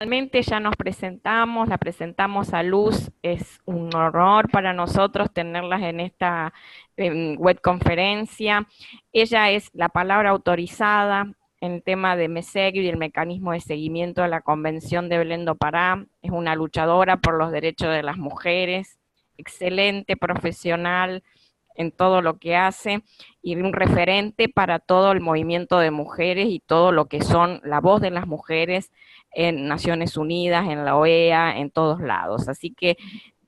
Realmente ya nos presentamos, la presentamos a Luz, es un honor para nosotros tenerlas en esta web conferencia. Ella es la palabra autorizada en el tema de MESEC y el mecanismo de seguimiento de la Convención de Belén do Pará. Es una luchadora por los derechos de las mujeres, excelente profesional en todo lo que hace y un referente para todo el movimiento de mujeres y todo lo que son la voz de las mujeres en Naciones Unidas, en la OEA, en todos lados. Así que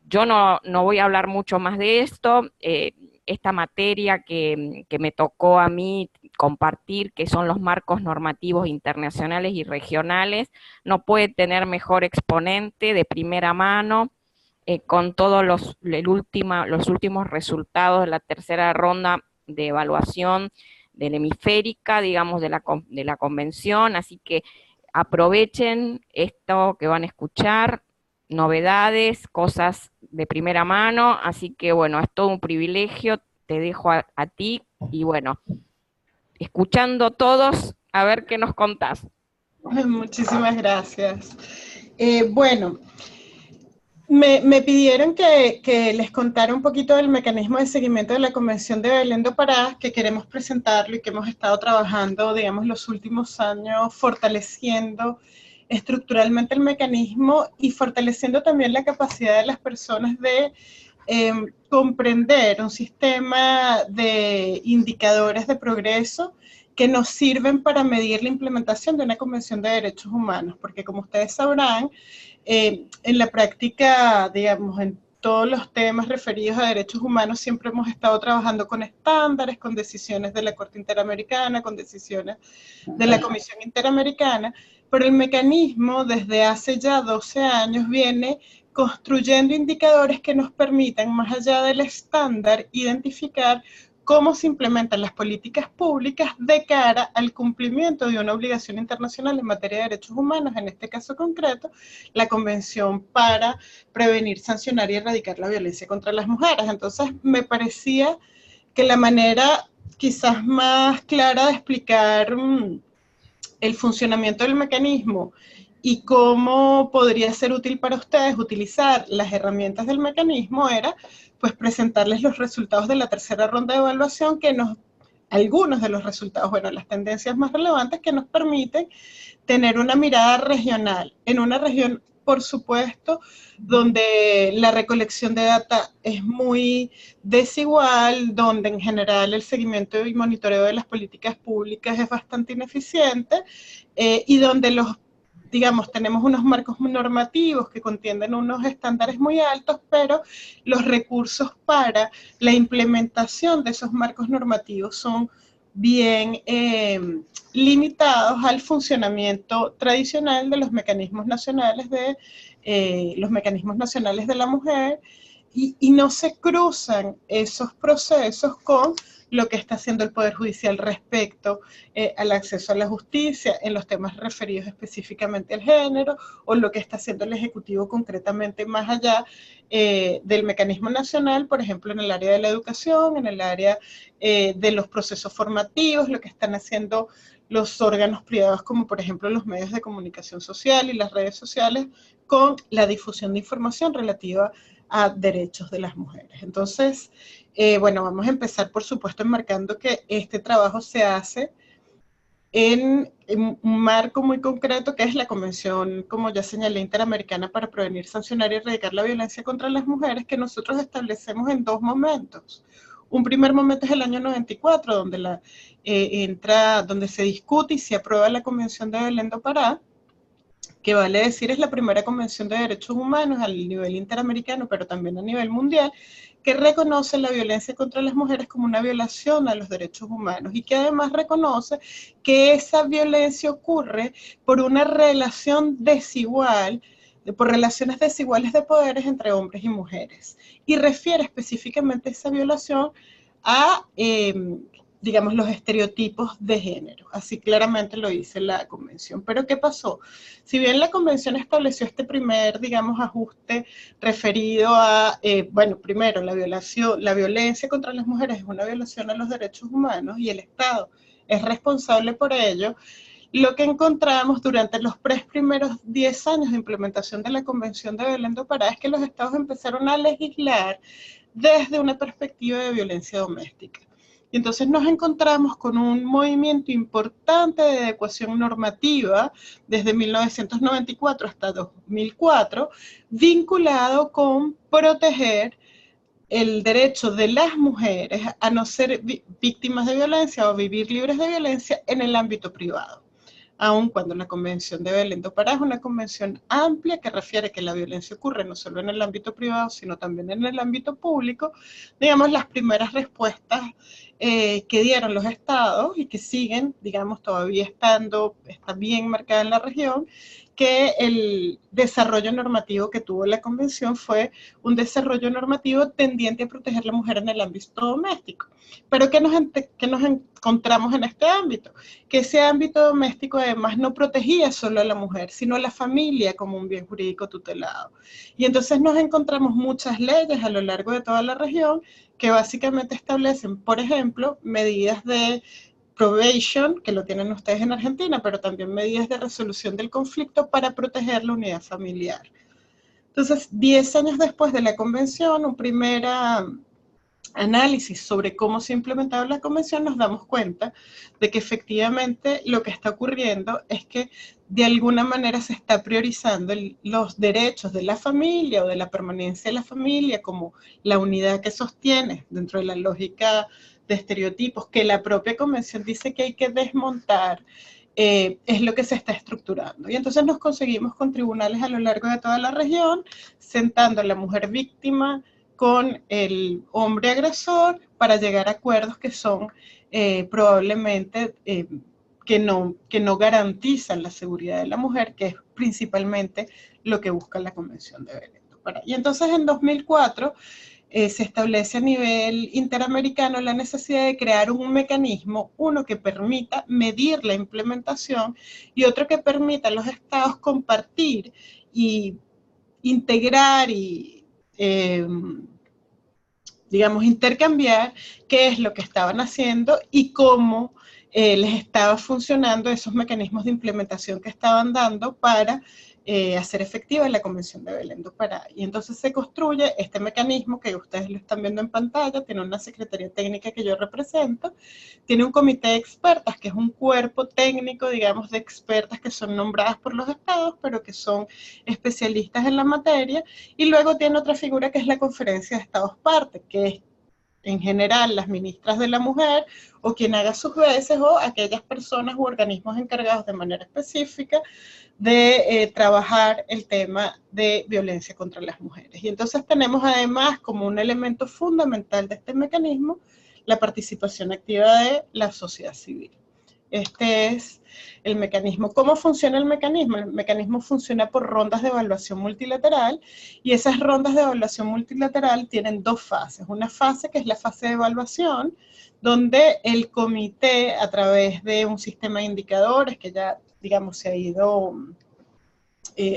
yo no voy a hablar mucho más de esto. Esta materia que me tocó a mí compartir, que son los marcos normativos internacionales y regionales, no puede tener mejor exponente de primera mano, con todos los últimos resultados de la tercera ronda de evaluación de la hemisférica, digamos, de la convención. Así que aprovechen esto que van a escuchar, novedades, cosas de primera mano. Así que bueno, es todo un privilegio. Te dejo a ti y bueno, escuchando todos, a ver qué nos contás. Muchísimas gracias. Bueno, me pidieron que les contara un poquito del mecanismo de seguimiento de la Convención de Belén do Pará, que queremos presentarlo y que hemos estado trabajando, digamos, los últimos años fortaleciendo estructuralmente el mecanismo y fortaleciendo también la capacidad de las personas de comprender un sistema de indicadores de progreso que nos sirven para medir la implementación de una Convención de Derechos Humanos, porque como ustedes sabrán, en la práctica, digamos, en todos los temas referidos a derechos humanos siempre hemos estado trabajando con estándares, con decisiones de la Corte Interamericana, con decisiones de la Comisión Interamericana, pero el mecanismo desde hace ya 12 años viene construyendo indicadores que nos permitan, más allá del estándar, identificar cómo se implementan las políticas públicas de cara al cumplimiento de una obligación internacional en materia de derechos humanos, en este caso concreto, la Convención para prevenir, sancionar y erradicar la violencia contra las mujeres. Entonces, me parecía que la manera quizás más clara de explicar el funcionamiento del mecanismo y cómo podría ser útil para ustedes utilizar las herramientas del mecanismo era pues presentarles los resultados de la tercera ronda de evaluación algunos de los resultados, bueno, las tendencias más relevantes que nos permiten tener una mirada regional, en una región, por supuesto, donde la recolección de data es muy desigual, donde en general el seguimiento y monitoreo de las políticas públicas es bastante ineficiente, y donde digamos, tenemos unos marcos normativos que contienen unos estándares muy altos, pero los recursos para la implementación de esos marcos normativos son bien limitados al funcionamiento tradicional de los mecanismos nacionales de la mujer, y no se cruzan esos procesos con lo que está haciendo el Poder Judicial respecto al acceso a la justicia en los temas referidos específicamente al género, o lo que está haciendo el Ejecutivo concretamente más allá del mecanismo nacional, por ejemplo, en el área de la educación, en el área de los procesos formativos, lo que están haciendo los órganos privados como por ejemplo los medios de comunicación social y las redes sociales con la difusión de información relativa a derechos de las mujeres. Entonces, bueno, vamos a empezar por supuesto enmarcando que este trabajo se hace en un marco muy concreto que es la Convención, como ya señalé, Interamericana para prevenir, sancionar y erradicar la violencia contra las mujeres, que nosotros establecemos en dos momentos. Un primer momento es el año 94, donde se discute y se aprueba la Convención de Belén do Pará, que vale decir es la primera convención de derechos humanos a nivel interamericano, pero también a nivel mundial, que reconoce la violencia contra las mujeres como una violación a los derechos humanos y que además reconoce que esa violencia ocurre por una relación desigual, por relaciones desiguales de poderes entre hombres y mujeres. Y refiere específicamente esa violación a digamos, los estereotipos de género. Así claramente lo dice la convención. Pero ¿qué pasó? Si bien la convención estableció este primer, digamos, ajuste referido a, bueno, primero, la violencia contra las mujeres es una violación a los derechos humanos y el Estado es responsable por ello, lo que encontramos durante los primeros 10 años de implementación de la Convención de Belén do Pará es que los estados empezaron a legislar desde una perspectiva de violencia doméstica. Y entonces nos encontramos con un movimiento importante de adecuación normativa desde 1994 hasta 2004, vinculado con proteger el derecho de las mujeres a no ser víctimas de violencia o vivir libres de violencia en el ámbito privado. Aun cuando la Convención de Belén do Pará es una convención amplia que refiere que la violencia ocurre no solo en el ámbito privado, sino también en el ámbito público, digamos, las primeras respuestas que dieron los estados y que siguen, digamos, todavía está bien marcada en la región, que el desarrollo normativo que tuvo la convención fue un desarrollo normativo tendiente a proteger a la mujer en el ámbito doméstico. Pero ¿qué nos encontramos en este ámbito? Que ese ámbito doméstico además no protegía solo a la mujer, sino a la familia como un bien jurídico tutelado. Y entonces nos encontramos muchas leyes a lo largo de toda la región que básicamente establecen, por ejemplo, medidas de probation, que lo tienen ustedes en Argentina, pero también medidas de resolución del conflicto para proteger la unidad familiar. Entonces, 10 años después de la convención, un primer análisis sobre cómo se ha implementado la convención, nos damos cuenta de que efectivamente lo que está ocurriendo es que de alguna manera se está priorizando los derechos de la familia o de la permanencia de la familia como la unidad que sostiene dentro de la lógica de estereotipos que la propia convención dice que hay que desmontar, es lo que se está estructurando. Y entonces nos conseguimos con tribunales a lo largo de toda la región, sentando a la mujer víctima con el hombre agresor para llegar a acuerdos que son probablemente que no garantizan la seguridad de la mujer, que es principalmente lo que busca la Convención de Belén do Pará. Y entonces en 2004 se establece a nivel interamericano la necesidad de crear un mecanismo, uno que permita medir la implementación y otro que permita a los estados compartir y integrar y, digamos, intercambiar qué es lo que estaban haciendo y cómo les estaba funcionando esos mecanismos de implementación que estaban dando para hacer efectiva la Convención de Belén do Pará. Y entonces se construye este mecanismo que ustedes lo están viendo en pantalla, tiene una secretaría técnica que yo represento, tiene un comité de expertas, que es un cuerpo técnico, digamos, de expertas que son nombradas por los estados, pero que son especialistas en la materia, y luego tiene otra figura que es la Conferencia de Estados Partes, que es en general las ministras de la mujer o quien haga sus veces o aquellas personas u organismos encargados de manera específica de trabajar el tema de violencia contra las mujeres. Y entonces tenemos además como un elemento fundamental de este mecanismo la participación activa de la sociedad civil. Este es el mecanismo. ¿Cómo funciona el mecanismo? El mecanismo funciona por rondas de evaluación multilateral y esas rondas de evaluación multilateral tienen dos fases. Una fase que es la fase de evaluación, donde el comité, a través de un sistema de indicadores que ya, digamos, se ha ido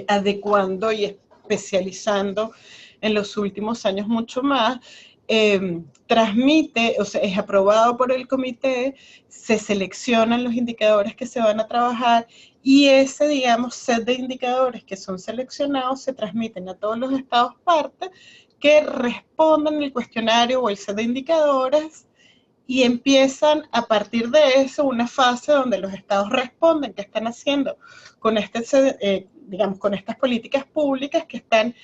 adecuando y especializando en los últimos años mucho más, transmite, o sea, es aprobado por el comité, se seleccionan los indicadores que se van a trabajar y ese, digamos, set de indicadores que son seleccionados se transmiten a todos los estados partes que respondan el cuestionario o el set de indicadores y empiezan a partir de eso una fase donde los estados responden qué están haciendo con digamos, con estas políticas públicas que están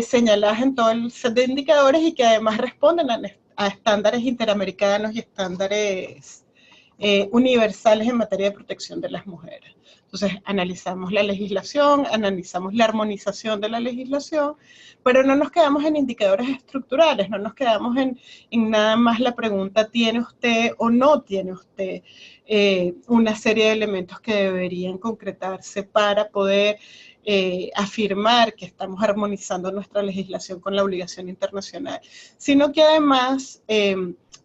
señaladas en todo el set de indicadores y que además responden a estándares interamericanos y estándares universales en materia de protección de las mujeres. Entonces, analizamos la legislación, analizamos la armonización de la legislación, pero no nos quedamos en indicadores estructurales, no nos quedamos en nada más la pregunta, ¿tiene usted o no tiene usted una serie de elementos que deberían concretarse para poder afirmar que estamos armonizando nuestra legislación con la obligación internacional, sino que además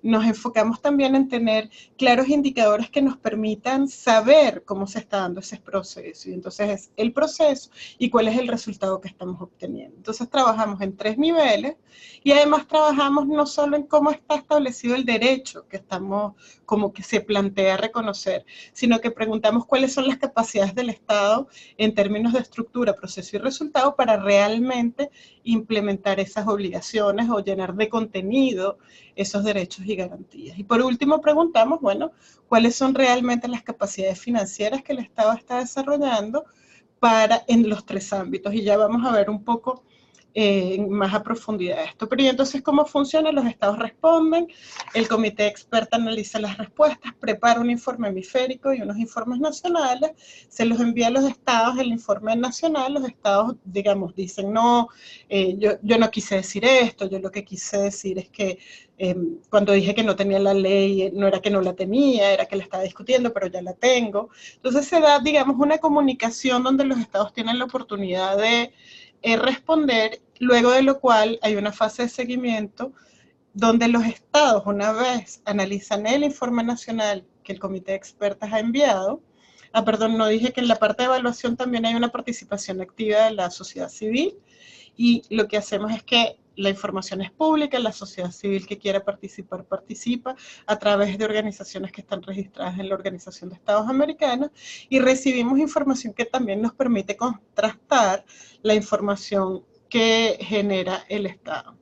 nos enfocamos también en tener claros indicadores que nos permitan saber cómo se está dando ese proceso. Y entonces es el proceso y cuál es el resultado que estamos obteniendo. Entonces trabajamos en 3 niveles y además trabajamos no solo en cómo está establecido el derecho que estamos, como que se plantea reconocer, sino que preguntamos cuáles son las capacidades del Estado en términos de estructura, proceso y resultado para realmente implementar esas obligaciones o llenar de contenido esos derechos y garantías. Y por último preguntamos, bueno, ¿cuáles son realmente las capacidades financieras que el Estado está desarrollando en los 3 ámbitos? Y ya vamos a ver un poco más a profundidad esto. Pero ¿y entonces cómo funciona? Los estados responden, el comité experto analiza las respuestas, prepara un informe hemisférico y unos informes nacionales, se los envía a los estados el informe nacional, los estados, digamos, dicen, no, yo no quise decir esto, yo lo que quise decir es que cuando dije que no tenía la ley, no era que no la tenía, era que la estaba discutiendo, pero ya la tengo. Entonces se da, digamos, una comunicación donde los estados tienen la oportunidad de responder, luego de lo cual hay una fase de seguimiento donde los estados, una vez analizan el informe nacional que el comité de expertas ha enviado, perdón, no dije que en la parte de evaluación también hay una participación activa de la sociedad civil, y lo que hacemos es que la información es pública, la sociedad civil que quiera participar, participa a través de organizaciones que están registradas en la Organización de Estados Americanos, y recibimos información que también nos permite contrastar la información que genera el Estado.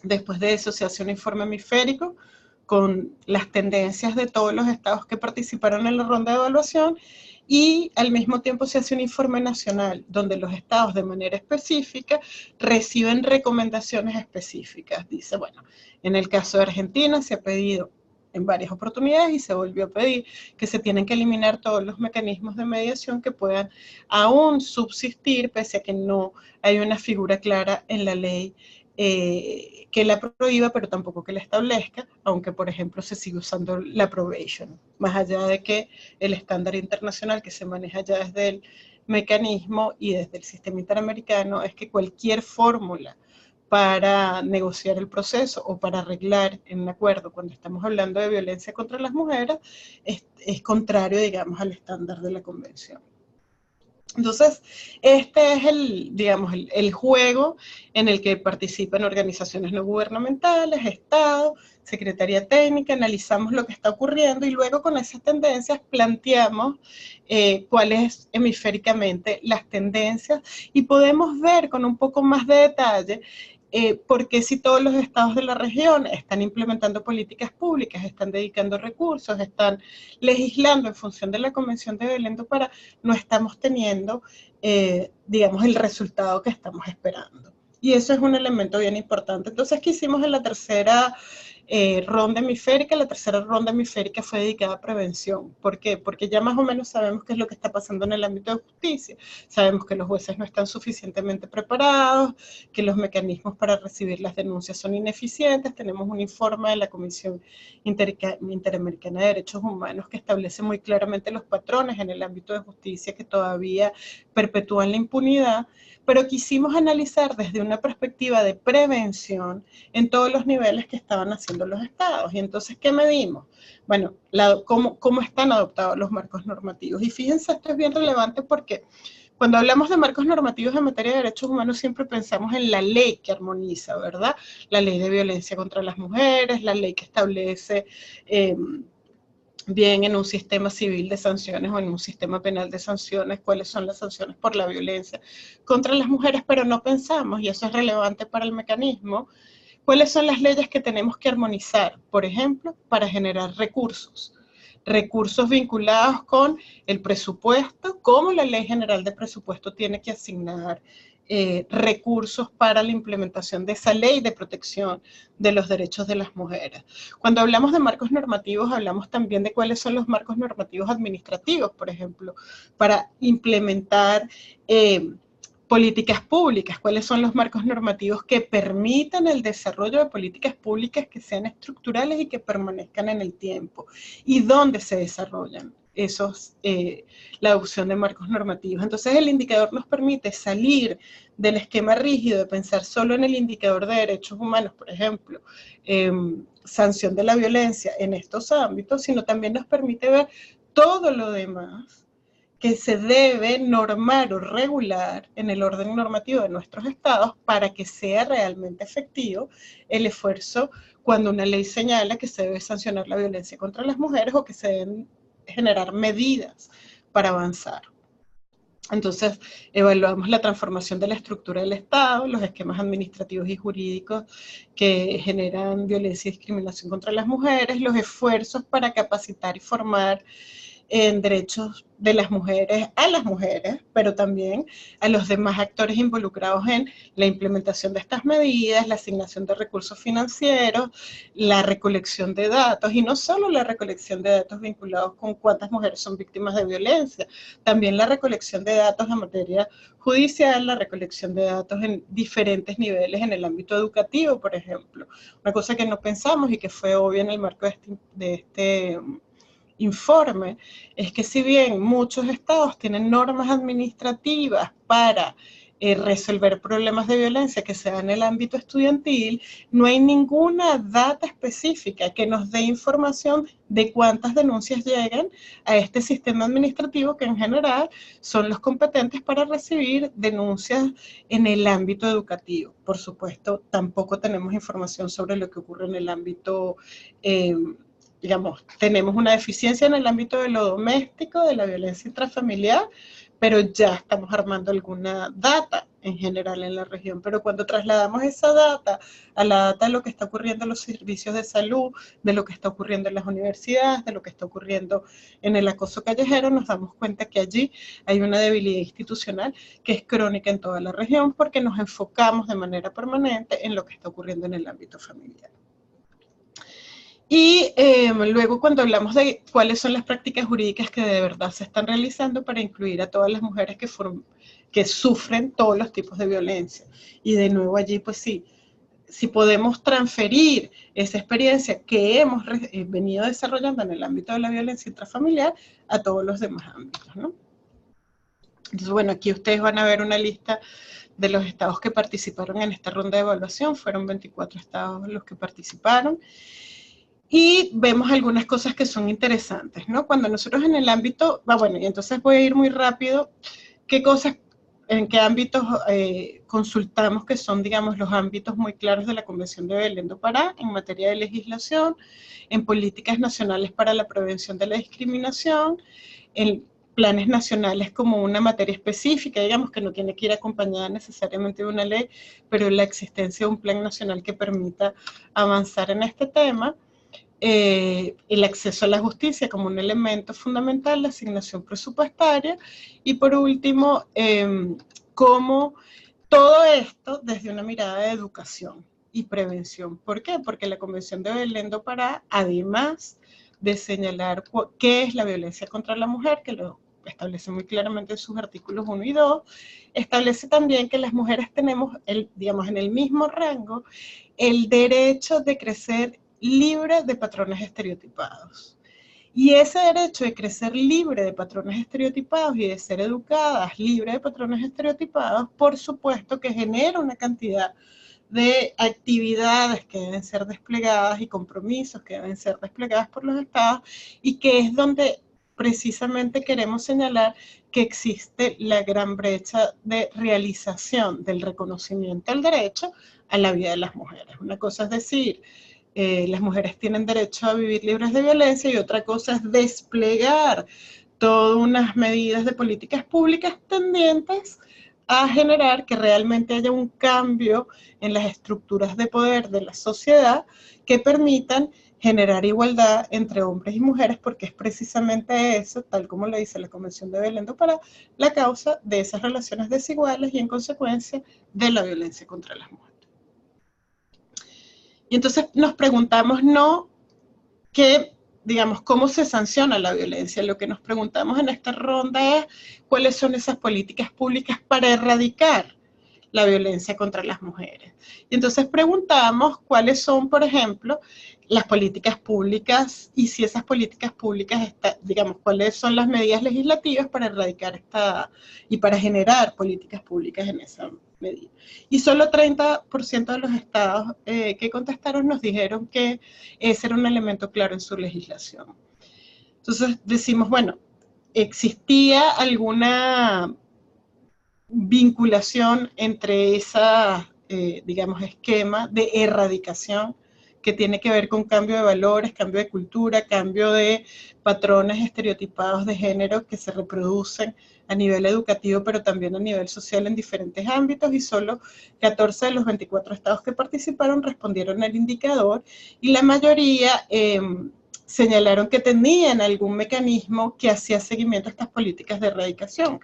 Después de eso se hace un informe hemisférico con las tendencias de todos los estados que participaron en la ronda de evaluación, y al mismo tiempo se hace un informe nacional donde los estados de manera específica reciben recomendaciones específicas. Dice, bueno, en el caso de Argentina se ha pedido en varias oportunidades y se volvió a pedir que se tienen que eliminar todos los mecanismos de mediación que puedan aún subsistir pese a que no hay una figura clara en la ley que la prohíba, pero tampoco que la establezca, aunque por ejemplo se sigue usando la probation, más allá de que el estándar internacional que se maneja ya desde el mecanismo y desde el sistema interamericano es que cualquier fórmula para negociar el proceso o para arreglar en un acuerdo cuando estamos hablando de violencia contra las mujeres es contrario, digamos, al estándar de la convención. Entonces, este es digamos, el juego en el que participan organizaciones no gubernamentales, Estado, Secretaría Técnica, analizamos lo que está ocurriendo y luego con esas tendencias planteamos cuáles hemisféricamente las tendencias, y podemos ver con un poco más de detalle porque si todos los estados de la región están implementando políticas públicas, están dedicando recursos, están legislando en función de la Convención de Belén do Pará, no estamos teniendo, digamos, el resultado que estamos esperando. Y eso es un elemento bien importante. Entonces, ¿qué hicimos en la tercera ronda hemisférica? La tercera ronda hemisférica fue dedicada a prevención. ¿Por qué? Porque ya más o menos sabemos qué es lo que está pasando en el ámbito de justicia. Sabemos que los jueces no están suficientemente preparados, que los mecanismos para recibir las denuncias son ineficientes. Tenemos un informe de la Comisión Interamericana de Derechos Humanos que establece muy claramente los patrones en el ámbito de justicia que todavía perpetúan la impunidad, pero quisimos analizar desde una perspectiva de prevención en todos los niveles que estaban haciendo los estados. Y entonces, ¿qué medimos? Bueno, cómo están adoptados los marcos normativos. Y fíjense, esto es bien relevante porque cuando hablamos de marcos normativos en materia de derechos humanos siempre pensamos en la ley que armoniza, ¿verdad? La ley de violencia contra las mujeres, la ley que establece bien en un sistema civil de sanciones o en un sistema penal de sanciones, cuáles son las sanciones por la violencia contra las mujeres, pero no pensamos, y eso es relevante para el mecanismo, cuáles son las leyes que tenemos que armonizar, por ejemplo, para generar recursos vinculados con el presupuesto, cómo la Ley General de Presupuesto tiene que asignar recursos para la implementación de esa ley de protección de los derechos de las mujeres. Cuando hablamos de marcos normativos, hablamos también de cuáles son los marcos normativos administrativos, por ejemplo, para implementar políticas públicas, cuáles son los marcos normativos que permitan el desarrollo de políticas públicas que sean estructurales y que permanezcan en el tiempo, y dónde se desarrollan la adopción de marcos normativos. Entonces el indicador nos permite salir del esquema rígido de pensar solo en el indicador de derechos humanos, por ejemplo, sanción de la violencia en estos ámbitos, sino también nos permite ver todo lo demás que se debe normar o regular en el orden normativo de nuestros estados para que sea realmente efectivo el esfuerzo cuando una ley señala que se debe sancionar la violencia contra las mujeres o que se deben generar medidas para avanzar. Entonces, evaluamos la transformación de la estructura del Estado, los esquemas administrativos y jurídicos que generan violencia y discriminación contra las mujeres, los esfuerzos para capacitar y formar en derechos de las mujeres a las mujeres, pero también a los demás actores involucrados en la implementación de estas medidas, la asignación de recursos financieros, la recolección de datos, y no solo la recolección de datos vinculados con cuántas mujeres son víctimas de violencia, también la recolección de datos en materia judicial, la recolección de datos en diferentes niveles en el ámbito educativo, por ejemplo. Una cosa que no pensamos y que fue obvia en el marco de este informe es que si bien muchos estados tienen normas administrativas para resolver problemas de violencia que se dan en el ámbito estudiantil, no hay ninguna data específica que nos dé información de cuántas denuncias llegan a este sistema administrativo que en general son los competentes para recibir denuncias en el ámbito educativo. Por supuesto, tampoco tenemos información sobre lo que ocurre en el ámbito digamos, tenemos una deficiencia en el ámbito de lo doméstico, de la violencia intrafamiliar, pero ya estamos armando alguna data en general en la región. Pero cuando trasladamos esa data a la data de lo que está ocurriendo en los servicios de salud, de lo que está ocurriendo en las universidades, de lo que está ocurriendo en el acoso callejero, nos damos cuenta que allí hay una debilidad institucional que es crónica en toda la región porque nos enfocamos de manera permanente en lo que está ocurriendo en el ámbito familiar. Y luego cuando hablamos de cuáles son las prácticas jurídicas que de verdad se están realizando para incluir a todas las mujeres que sufren todos los tipos de violencia. Y de nuevo allí, pues sí, si podemos transferir esa experiencia que hemos venido desarrollando en el ámbito de la violencia intrafamiliar a todos los demás ámbitos, ¿no? Entonces, bueno, aquí ustedes van a ver una lista de los estados que participaron en esta ronda de evaluación. Fueron 24 estados los que participaron. Y vemos algunas cosas que son interesantes, ¿no? Cuando nosotros en el ámbito, bueno, y entonces voy a ir muy rápido, qué cosas, en qué ámbitos consultamos que son, digamos, los ámbitos muy claros de la Convención de Belén do Pará en materia de legislación, en políticas nacionales para la prevención de la discriminación, en planes nacionales como una materia específica, digamos, que no tiene que ir acompañada necesariamente de una ley, pero la existencia de un plan nacional que permita avanzar en este tema. El acceso a la justicia como un elemento fundamental, la asignación presupuestaria, y por último, cómo todo esto desde una mirada de educación y prevención. ¿Por qué? Porque la Convención de Belén do Pará, además de señalar qué es la violencia contra la mujer, que lo establece muy claramente en sus artículos 1 y 2, establece también que las mujeres tenemos, digamos, en el mismo rango, el derecho de crecer libre de patrones estereotipados. Y ese derecho de crecer libre de patrones estereotipados y de ser educadas libre de patrones estereotipados, por supuesto que genera una cantidad de actividades que deben ser desplegadas y compromisos que deben ser desplegados por los estados, y que es donde precisamente queremos señalar que existe la gran brecha de realización del reconocimiento al derecho a la vida de las mujeres. Una cosa es decir, las mujeres tienen derecho a vivir libres de violencia, y otra cosa es desplegar todas unas medidas de políticas públicas tendientes a generar que realmente haya un cambio en las estructuras de poder de la sociedad que permitan generar igualdad entre hombres y mujeres, porque es precisamente eso, tal como lo dice la Convención de Belén do Pará, la causa de esas relaciones desiguales y en consecuencia de la violencia contra las mujeres. Y entonces nos preguntamos no que, digamos, cómo se sanciona la violencia. Lo que nos preguntamos en esta ronda es cuáles son esas políticas públicas para erradicar la violencia contra las mujeres. Y entonces preguntamos cuáles son, por ejemplo, las políticas públicas y si esas políticas públicas, digamos, cuáles son las medidas legislativas para erradicar y para generar políticas públicas en esa medida. Y solo 30% de los estados que contestaron nos dijeron que ese era un elemento claro en su legislación. Entonces decimos, bueno, ¿existía alguna vinculación entre esa, digamos, esquema de erradicación que tiene que ver con cambio de valores, cambio de cultura, cambio de patrones estereotipados de género que se reproducen a nivel educativo, pero también a nivel social en diferentes ámbitos? Y solo 14 de los 24 estados que participaron respondieron al indicador, y la mayoría señalaron que tenían algún mecanismo que hacía seguimiento a estas políticas de erradicación.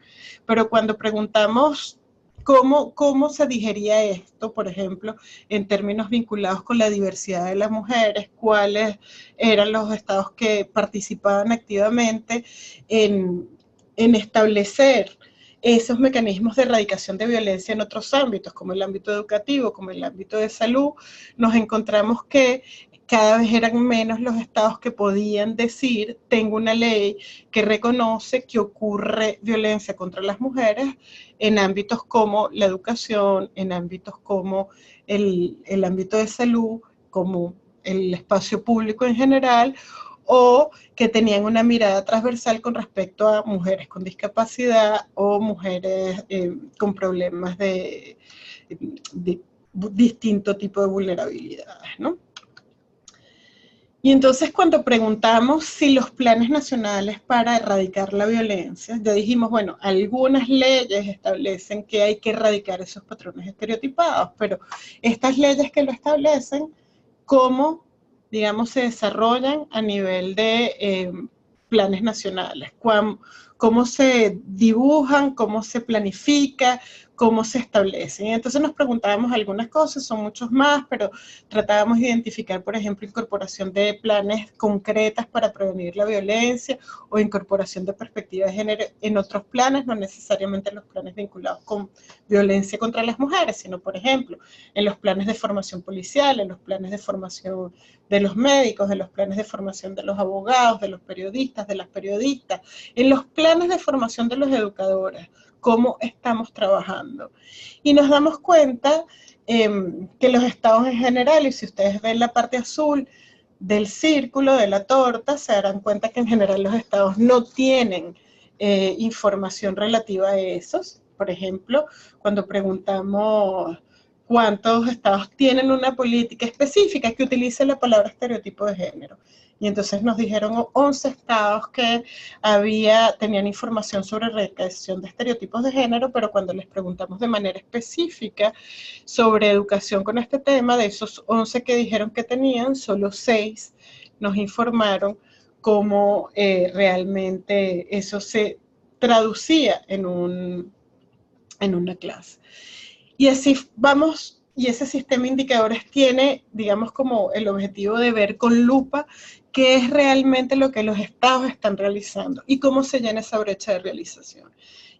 Pero cuando preguntamos cómo se digería esto, por ejemplo, en términos vinculados con la diversidad de las mujeres, cuáles eran los estados que participaban activamente en establecer esos mecanismos de erradicación de violencia en otros ámbitos, como el ámbito educativo, como el ámbito de salud, nos encontramos que cada vez eran menos los estados que podían decir, tengo una ley que reconoce que ocurre violencia contra las mujeres en ámbitos como la educación, en ámbitos como el ámbito de salud, como el espacio público en general, o que tenían una mirada transversal con respecto a mujeres con discapacidad o mujeres con problemas de distinto tipo de vulnerabilidades, ¿no? Y entonces cuando preguntamos si los planes nacionales para erradicar la violencia, ya dijimos, bueno, algunas leyes establecen que hay que erradicar esos patrones estereotipados, pero estas leyes que lo establecen, ¿cómo, digamos, se desarrollan a nivel de planes nacionales? ¿Cómo se dibujan? ¿Cómo se planifica? ¿Cómo se establecen? Y entonces nos preguntábamos algunas cosas, son muchos más, pero tratábamos de identificar, por ejemplo, incorporación de planes concretas para prevenir la violencia o incorporación de perspectivas de género en otros planes, no necesariamente en los planes vinculados con violencia contra las mujeres, sino, por ejemplo, en los planes de formación policial, en los planes de formación de los médicos, en los planes de formación de los abogados, de los periodistas, de las periodistas, en los planes de formación de los educadores, cómo estamos trabajando. Y nos damos cuenta que los estados en general, y si ustedes ven la parte azul del círculo, de la torta, se darán cuenta que en general los estados no tienen información relativa a esos. Por ejemplo, cuando preguntamos cuántos estados tienen una política específica que utilice la palabra estereotipo de género. Y entonces nos dijeron 11 estados que tenían información sobre erradicación de estereotipos de género, pero cuando les preguntamos de manera específica sobre educación con este tema, de esos 11 que dijeron que tenían, solo 6 nos informaron cómo realmente eso se traducía en una clase. Y así vamos, y ese sistema de indicadores tiene, digamos, como el objetivo de ver con lupa qué es realmente lo que los estados están realizando y cómo se llena esa brecha de realización.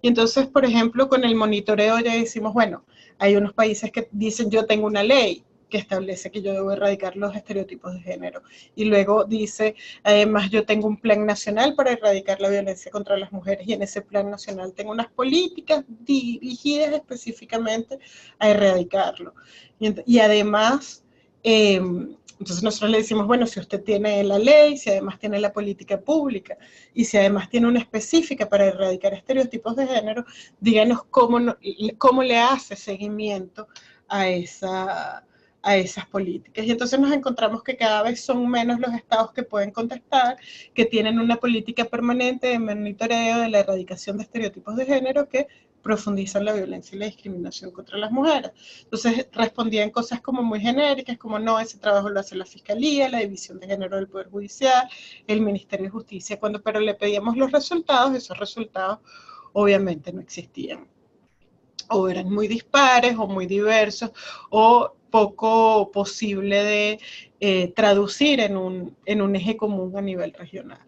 Y entonces, por ejemplo, con el monitoreo ya decimos, bueno, hay unos países que dicen yo tengo una ley que establece que yo debo erradicar los estereotipos de género. Y luego dice, además yo tengo un plan nacional para erradicar la violencia contra las mujeres y en ese plan nacional tengo unas políticas dirigidas específicamente a erradicarlo. Y además, entonces nosotros le decimos, bueno, si usted tiene la ley, si además tiene la política pública y si además tiene una específica para erradicar estereotipos de género, díganos cómo le hace seguimiento a esas políticas. Y entonces nos encontramos que cada vez son menos los estados que pueden contestar, que tienen una política permanente de monitoreo de la erradicación de estereotipos de género que profundizan la violencia y la discriminación contra las mujeres. Entonces respondían cosas como muy genéricas, como no, ese trabajo lo hace la Fiscalía, la División de Género del Poder Judicial, el Ministerio de Justicia, pero le pedíamos los resultados, esos resultados obviamente no existían. O eran muy dispares o muy diversos o poco posible de traducir en un eje común a nivel regional.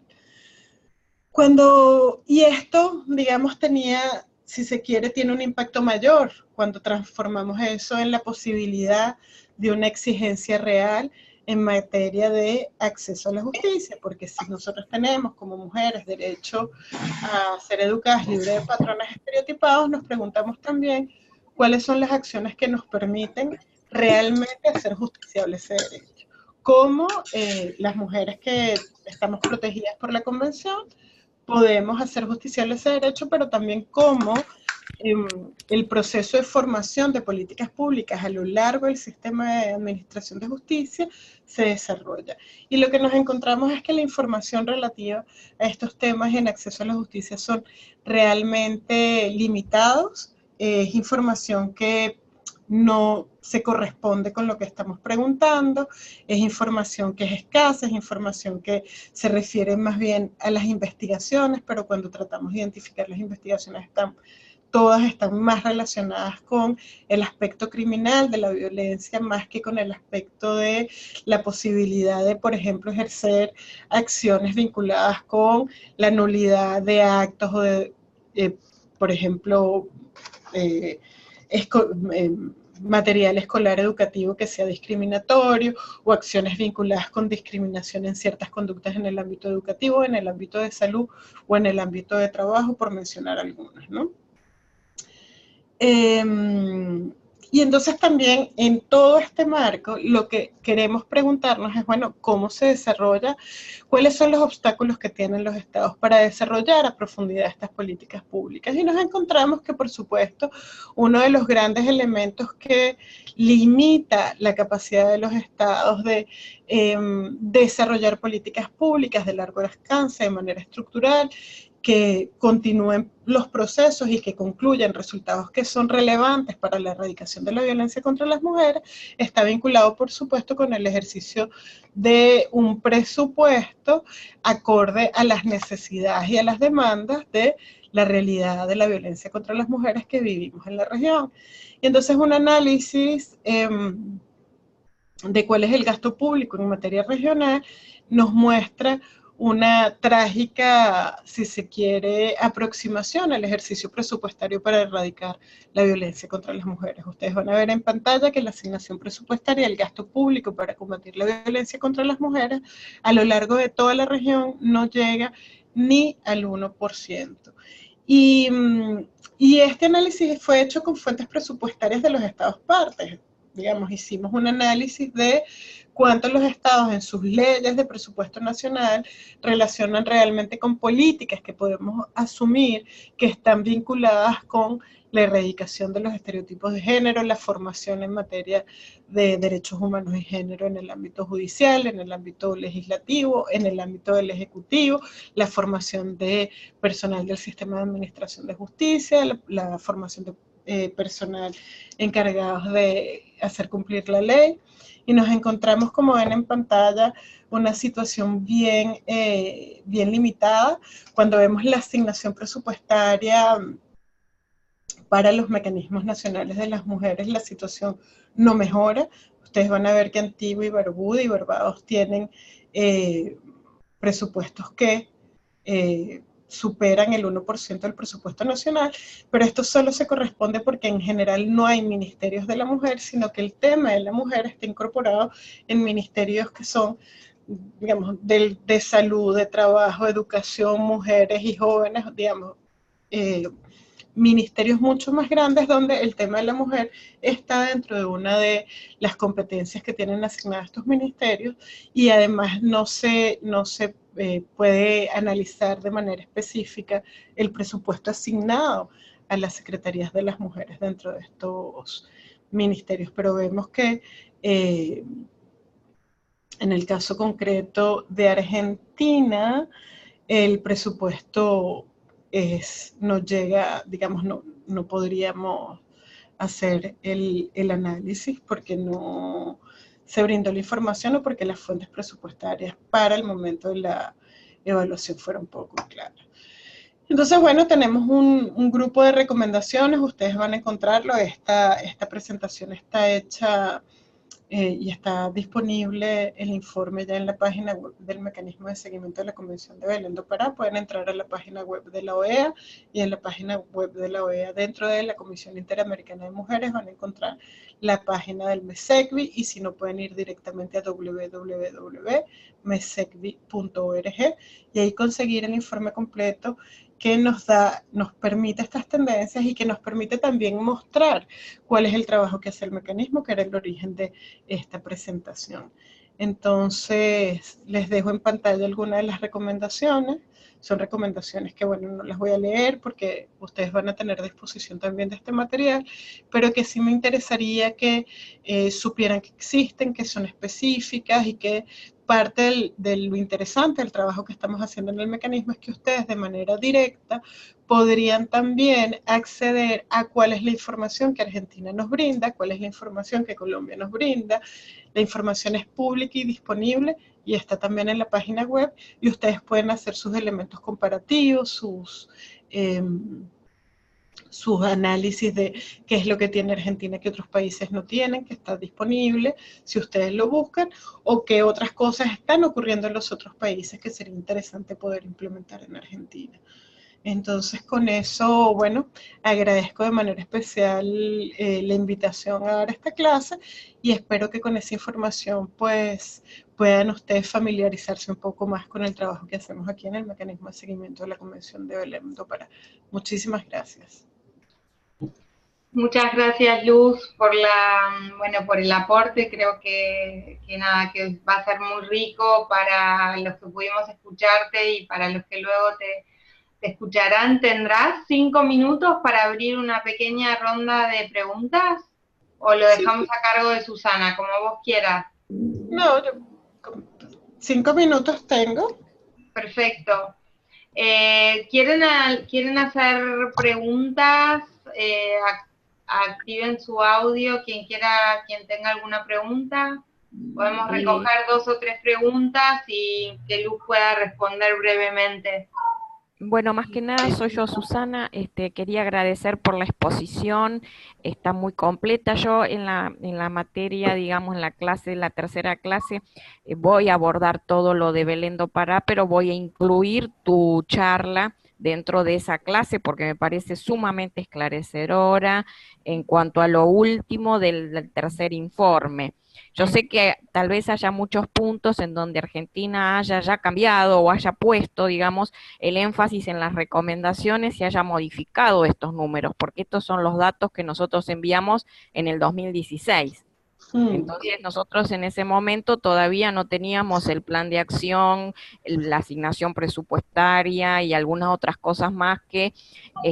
Y esto, digamos, tenía si se quiere, tiene un impacto mayor cuando transformamos eso en la posibilidad de una exigencia real en materia de acceso a la justicia, porque si nosotros tenemos como mujeres derecho a ser educadas libres de patrones estereotipados, nos preguntamos también cuáles son las acciones que nos permiten realmente hacer justiciable ese derecho. Cómo las mujeres que estamos protegidas por la Convención podemos hacer justiciable ese derecho, pero también cómo el proceso de formación de políticas públicas a lo largo del sistema de administración de justicia se desarrolla. Y lo que nos encontramos es que la información relativa a estos temas en acceso a la justicia son realmente limitados, es información que no se corresponde con lo que estamos preguntando, es información que es escasa, es información que se refiere más bien a las investigaciones, pero cuando tratamos de identificar las investigaciones todas están más relacionadas con el aspecto criminal de la violencia más que con el aspecto de la posibilidad de, por ejemplo, ejercer acciones vinculadas con la nulidad de actos o de, por ejemplo, material escolar educativo que sea discriminatorio o acciones vinculadas con discriminación en ciertas conductas en el ámbito educativo, en el ámbito de salud o en el ámbito de trabajo, por mencionar algunas, ¿no? Y entonces también en todo este marco lo que queremos preguntarnos es, bueno, ¿cómo se desarrolla? ¿Cuáles son los obstáculos que tienen los estados para desarrollar a profundidad estas políticas públicas? Y nos encontramos que, por supuesto, uno de los grandes elementos que limita la capacidad de los estados de desarrollar políticas públicas de largo alcance de manera estructural, que continúen los procesos y que concluyan resultados que son relevantes para la erradicación de la violencia contra las mujeres, está vinculado, por supuesto, con el ejercicio de un presupuesto acorde a las necesidades y a las demandas de la realidad de la violencia contra las mujeres que vivimos en la región. Y entonces un análisis de cuál es el gasto público en materia regional nos muestra una trágica, si se quiere, aproximación al ejercicio presupuestario para erradicar la violencia contra las mujeres. Ustedes van a ver en pantalla que la asignación presupuestaria, el gasto público para combatir la violencia contra las mujeres a lo largo de toda la región no llega ni al 1%. Y este análisis fue hecho con fuentes presupuestarias de los estados partes. Digamos, hicimos un análisis de cuánto los estados en sus leyes de presupuesto nacional relacionan realmente con políticas que podemos asumir que están vinculadas con la erradicación de los estereotipos de género, la formación en materia de derechos humanos y género en el ámbito judicial, en el ámbito legislativo, en el ámbito del ejecutivo, la formación de personal del sistema de administración de justicia, la formación de personal encargados de hacer cumplir la ley, y nos encontramos, como ven en pantalla, una situación bien limitada. Cuando vemos la asignación presupuestaria para los mecanismos nacionales de las mujeres, la situación no mejora. Ustedes van a ver que Antigua y Barbuda y Barbados tienen presupuestos que superan el 1% del presupuesto nacional, pero esto solo se corresponde porque en general no hay ministerios de la mujer, sino que el tema de la mujer está incorporado en ministerios que son, digamos, de salud, de trabajo, educación, mujeres y jóvenes, digamos, ministerios mucho más grandes donde el tema de la mujer está dentro de una de las competencias que tienen asignadas estos ministerios, y además no se puede analizar de manera específica el presupuesto asignado a las secretarías de las mujeres dentro de estos ministerios, pero vemos que en el caso concreto de Argentina, el presupuesto no llega, digamos, no podríamos hacer el análisis porque no se brindó la información o porque las fuentes presupuestarias para el momento de la evaluación fueron poco claras. Entonces, bueno, tenemos un grupo de recomendaciones, ustedes van a encontrarlo, esta presentación está hecha y está disponible el informe ya en la página web del Mecanismo de Seguimiento de la Convención de Belén do Pará. Pueden entrar a la página web de la OEA, y en la página web de la OEA, dentro de la Comisión Interamericana de Mujeres, van a encontrar la página del MESECVI, y si no, pueden ir directamente a www.mesecvi.org y ahí conseguir el informe completo que nos permite estas tendencias y que nos permite también mostrar cuál es el trabajo que hace el mecanismo, que era el origen de esta presentación. Entonces, les dejo en pantalla algunas de las recomendaciones. Son recomendaciones que, bueno, no las voy a leer porque ustedes van a tener disposición también de este material, pero que sí me interesaría que supieran que existen, que son específicas, y que parte de lo interesante del trabajo que estamos haciendo en el mecanismo es que ustedes de manera directa podrían también acceder a cuál es la información que Argentina nos brinda, cuál es la información que Colombia nos brinda. La información es pública y disponible y está también en la página web, y ustedes pueden hacer sus elementos comparativos, sus análisis de qué es lo que tiene Argentina que otros países no tienen, que está disponible si ustedes lo buscan, o qué otras cosas están ocurriendo en los otros países que sería interesante poder implementar en Argentina. Entonces, con eso, bueno, agradezco de manera especial la invitación a dar esta clase, y espero que con esa información pues puedan ustedes familiarizarse un poco más con el trabajo que hacemos aquí en el Mecanismo de Seguimiento de la Convención de Belém do Pará. Muchísimas gracias. Muchas gracias, Luz, por por el aporte. Creo que nada, que va a ser muy rico para los que pudimos escucharte y para los que luego te escucharán. ¿Tendrás 5 minutos para abrir una pequeña ronda de preguntas? ¿O lo dejamos a cargo de Susana, como vos quieras? No, 5 minutos tengo. Perfecto. ¿Quieren hacer preguntas? Activen su audio, quien tenga alguna pregunta. Podemos recoger 2 o 3 preguntas y que Luz pueda responder brevemente. Bueno, más que nada soy yo, Susana. Quería agradecer por la exposición, está muy completa. Yo en la materia, digamos, en la clase, la tercera clase, voy a abordar todo lo de Belén do Pará, pero voy a incluir tu charla dentro de esa clase porque me parece sumamente esclarecedora en cuanto a lo último del tercer informe. Yo sé que tal vez haya muchos puntos en donde Argentina haya ya cambiado o haya puesto, digamos, el énfasis en las recomendaciones y haya modificado estos números, porque estos son los datos que nosotros enviamos en el 2016. Entonces nosotros en ese momento todavía no teníamos el plan de acción, la asignación presupuestaria y algunas otras cosas más que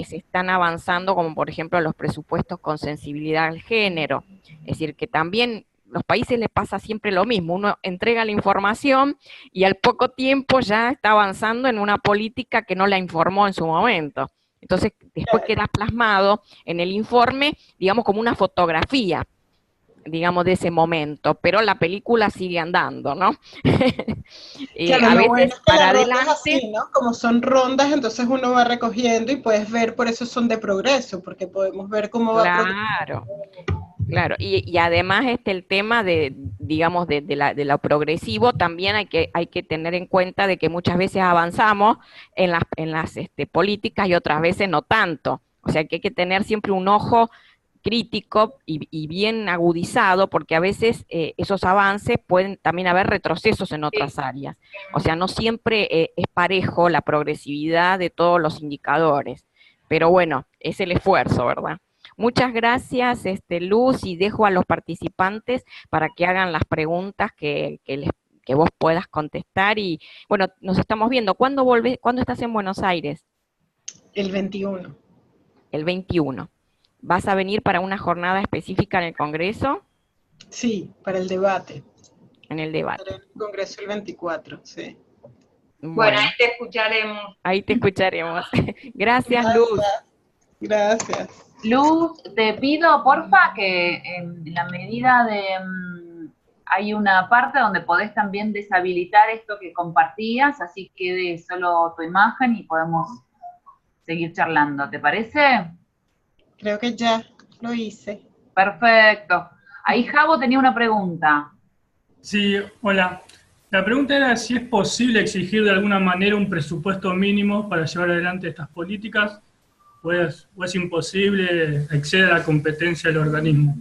se están avanzando, como por ejemplo los presupuestos con sensibilidad al género. Es decir, que también los países les pasa siempre lo mismo, uno entrega la información y al poco tiempo ya está avanzando en una política que no la informó en su momento. Entonces después queda plasmado en el informe, digamos, como una fotografía, digamos, de ese momento, pero la película sigue andando, ¿no? Claro, A lo veces bueno es que para la ronda es adelante, así, ¿no? Como son rondas, entonces uno va recogiendo y puedes ver, por eso son de progreso, porque podemos ver cómo va progresando. claro, y además el tema de, digamos, de lo progresivo, también hay que tener en cuenta de que muchas veces avanzamos en las políticas y otras veces no tanto. O sea que hay que tener siempre un ojo crítico y bien agudizado, porque a veces esos avances pueden también haber retrocesos en otras áreas. O sea, no siempre es parejo la progresividad de todos los indicadores, pero bueno, es el esfuerzo, ¿verdad? Muchas gracias, Luz, y dejo a los participantes para que hagan las preguntas que vos puedas contestar. Y bueno, nos estamos viendo. ¿Cuándo volvés? ¿Cuándo estás en Buenos Aires? El 21. El 21. ¿Vas a venir para una jornada específica en el Congreso? Sí, para el debate. En el debate. Para el Congreso el 24, sí. Bueno, ahí te escucharemos. Ahí te escucharemos. Gracias, Luz. Gracias. Luz, te pido, porfa, que en la medida de... hay una parte donde podés también deshabilitar esto que compartías, así quede solo tu imagen y podemos seguir charlando, ¿te parece? Creo que ya lo hice. Perfecto. Ahí Javo tenía una pregunta. Sí, hola. La pregunta era si es posible exigir de alguna manera un presupuesto mínimo para llevar adelante estas políticas, o es imposible, excede la competencia del organismo.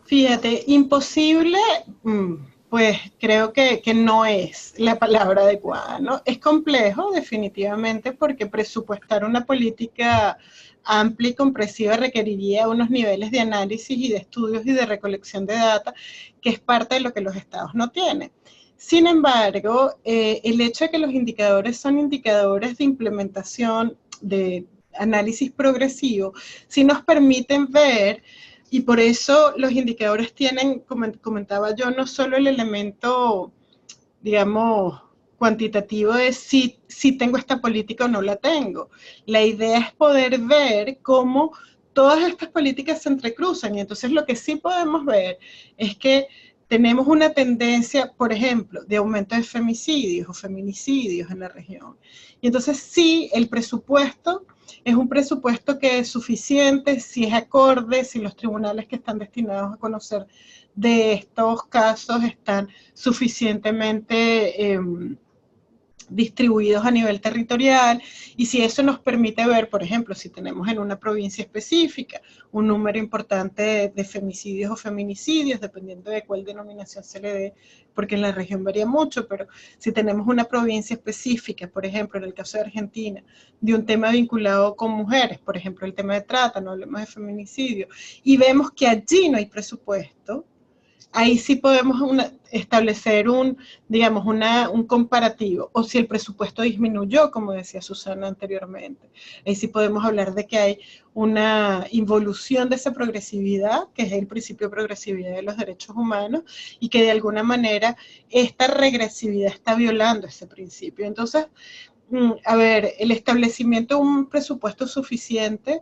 Fíjate, imposible, pues creo que no es la palabra adecuada, ¿no? Es complejo, definitivamente, porque presupuestar una política amplia y comprensiva requeriría unos niveles de análisis y de estudios y de recolección de data, que es parte de lo que los estados no tienen. Sin embargo, el hecho de que los indicadores son indicadores de implementación, de análisis progresivo, sí nos permiten ver. Y por eso los indicadores tienen, como comentaba yo, no solo el elemento, digamos, cuantitativo de si tengo esta política o no la tengo. La idea es poder ver cómo todas estas políticas se entrecruzan. Y entonces lo que sí podemos ver es que tenemos una tendencia, por ejemplo, de aumento de femicidios o feminicidios en la región. Y entonces sí, el presupuesto es un presupuesto que es suficiente, si es acorde, si los tribunales que están destinados a conocer de estos casos están suficientemente distribuidos a nivel territorial, y si eso nos permite ver, por ejemplo, si tenemos en una provincia específica un número importante de femicidios o feminicidios, dependiendo de cuál denominación se le dé, porque en la región varía mucho, pero si tenemos una provincia específica, por ejemplo, en el caso de Argentina, de un tema vinculado con mujeres, por ejemplo, el tema de trata, no hablemos de feminicidio, y vemos que allí no hay presupuesto, ahí sí podemos establecer digamos, un comparativo, o si el presupuesto disminuyó, como decía Susana anteriormente. Ahí sí podemos hablar de que hay una involución de esa progresividad, que es el principio de progresividad de los derechos humanos, y que de alguna manera esta regresividad está violando ese principio. Entonces, a ver, el establecimiento de un presupuesto suficiente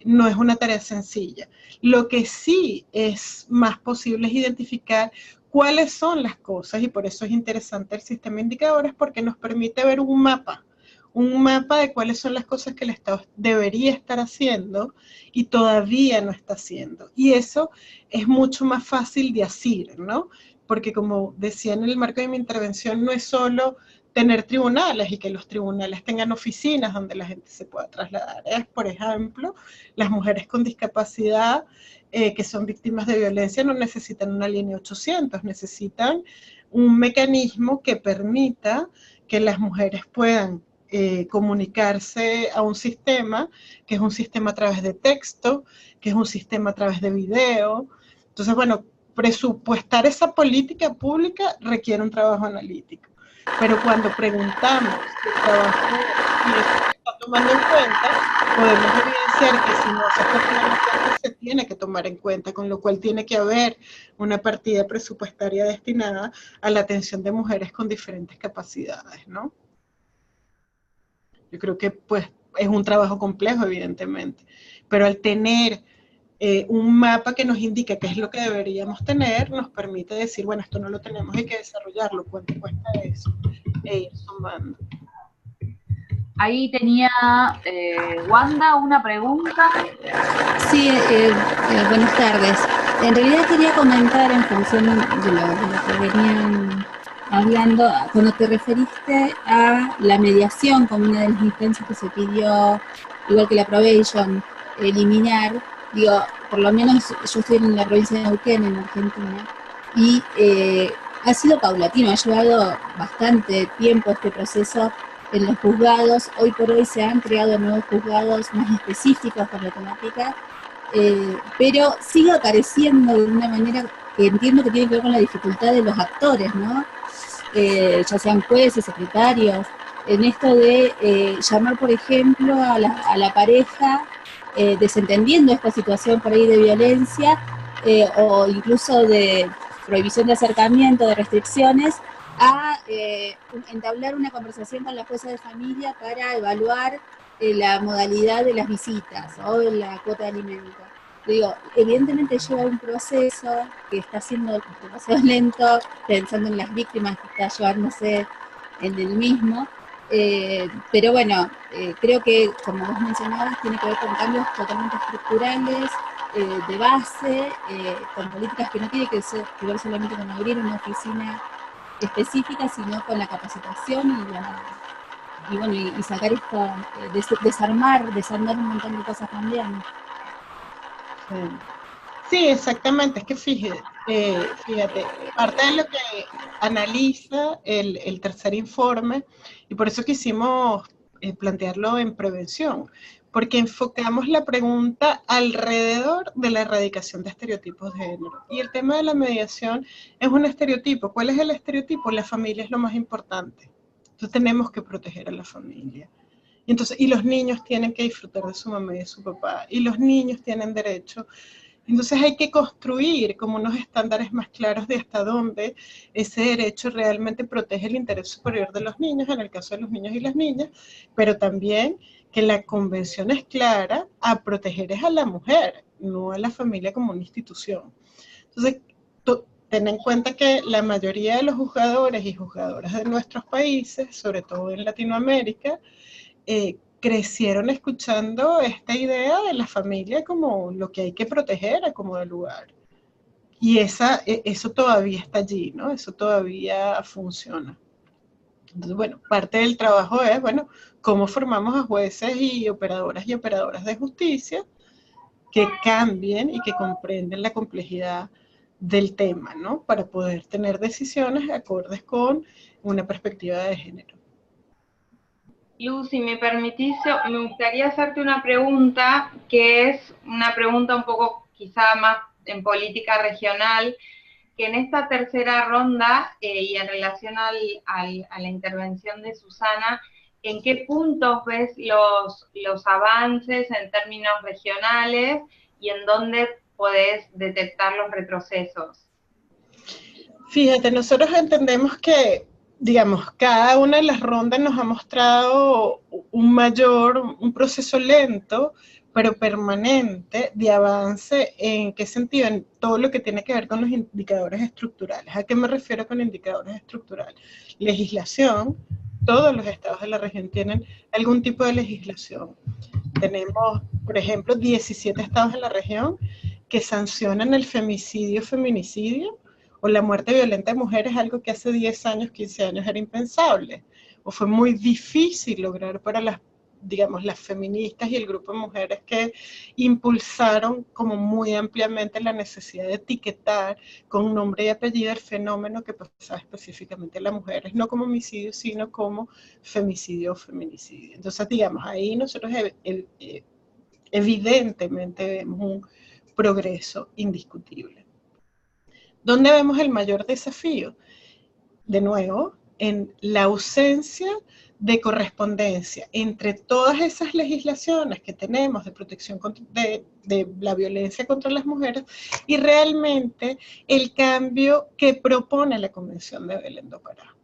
no es una tarea sencilla. Lo que sí es más posible es identificar cuáles son las cosas, y por eso es interesante el sistema de indicadores, porque nos permite ver un mapa de cuáles son las cosas que el Estado debería estar haciendo y todavía no está haciendo. Y eso es mucho más fácil de asir, ¿no? Porque como decía en el marco de mi intervención, no es solo tener tribunales y que los tribunales tengan oficinas donde la gente se pueda trasladar. Es, por ejemplo, las mujeres con discapacidad que son víctimas de violencia no necesitan una línea 800, necesitan un mecanismo que permita que las mujeres puedan comunicarse a un sistema, que es un sistema a través de texto, que es un sistema a través de video. Entonces, bueno, presupuestar esa política pública requiere un trabajo analítico. Pero cuando preguntamos si el trabajo se está tomando en cuenta, podemos evidenciar que si no se está tomando en cuenta, se tiene que tomar en cuenta, con lo cual tiene que haber una partida presupuestaria destinada a la atención de mujeres con diferentes capacidades, ¿no? Yo creo que pues es un trabajo complejo, evidentemente, pero al tener un mapa que nos indica qué es lo que deberíamos tener, nos permite decir, bueno, esto no lo tenemos, hay que desarrollarlo, ¿cuánto cuesta eso? E ir sumando. Ahí tenía Wanda una pregunta. Sí, buenas tardes. En realidad quería comentar en función de lo que venían hablando, cuando te referiste a la mediación como una de las instancias que se pidió, igual que la probation, eliminar, digo, por lo menos yo estoy en la provincia de Neuquén, en Argentina, y ha sido paulatino, ha llevado bastante tiempo este proceso en los juzgados. Hoy por hoy se han creado nuevos juzgados más específicos para la temática, pero sigue apareciendo de una manera que entiendo que tiene que ver con la dificultad de los actores, ¿no? Ya sean jueces, secretarios, en esto de llamar, por ejemplo, a la pareja, desentendiendo esta situación por ahí de violencia, o incluso de prohibición de acercamiento, de restricciones, a entablar una conversación con la jueza de familia para evaluar la modalidad de las visitas o la cuota de alimentos. Digo, evidentemente lleva un proceso que está siendo demasiado lento, pensando en las víctimas que está llevándose en el mismo, Pero bueno, creo que, como vos mencionabas, tiene que ver con cambios totalmente estructurales, de base, con políticas que no tienen que ver solamente con abrir una oficina específica, sino con la capacitación y bueno, y sacar esta, desarmar un montón de cosas también. Sí, exactamente. Es que fíjate, parte de lo que analiza el tercer informe, y por eso quisimos plantearlo en prevención, porque enfocamos la pregunta alrededor de la erradicación de estereotipos de género. Y el tema de la mediación es un estereotipo. ¿Cuál es el estereotipo? La familia es lo más importante. Entonces tenemos que proteger a la familia. Y los niños tienen que disfrutar de su mamá y de su papá, y los niños tienen derecho. Entonces hay que construir como unos estándares más claros de hasta dónde ese derecho realmente protege el interés superior de los niños, en el caso de los niños y las niñas, pero también que la convención es clara a proteger es a la mujer, no a la familia como una institución. Entonces, ten en cuenta que la mayoría de los juzgadores y juzgadoras de nuestros países, sobre todo en Latinoamérica, crecieron escuchando esta idea de la familia como lo que hay que proteger a como de lugar. Y eso todavía está allí, ¿no? Eso todavía funciona. Entonces, bueno, parte del trabajo es, bueno, cómo formamos a jueces y operadoras de justicia que cambien y que comprenden la complejidad del tema, ¿no? Para poder tener decisiones acordes con una perspectiva de género. Luz, si me permitís, me gustaría hacerte una pregunta que es una pregunta un poco quizá más en política regional, que en esta tercera ronda y en relación a la intervención de Susana, ¿en qué puntos ves los avances en términos regionales y en dónde podés detectar los retrocesos? Fíjate, nosotros entendemos que, digamos, cada una de las rondas nos ha mostrado un proceso lento, pero permanente de avance. ¿En qué sentido? En todo lo que tiene que ver con los indicadores estructurales. ¿A qué me refiero con indicadores estructurales? Legislación. Todos los estados de la región tienen algún tipo de legislación. Tenemos, por ejemplo, 17 estados de la región que sancionan el feminicidio, o la muerte violenta de mujeres, algo que hace 10 años, 15 años era impensable, o fue muy difícil lograr para las feministas y el grupo de mujeres que impulsaron como muy ampliamente la necesidad de etiquetar con nombre y apellido el fenómeno que pasaba específicamente a las mujeres, no como homicidio, sino como femicidio o feminicidio. Entonces, digamos, ahí nosotros evidentemente vemos un progreso indiscutible. ¿Dónde vemos el mayor desafío? De nuevo, en la ausencia de correspondencia entre todas esas legislaciones que tenemos de protección de la violencia contra las mujeres y realmente el cambio que propone la Convención de Belén do Pará,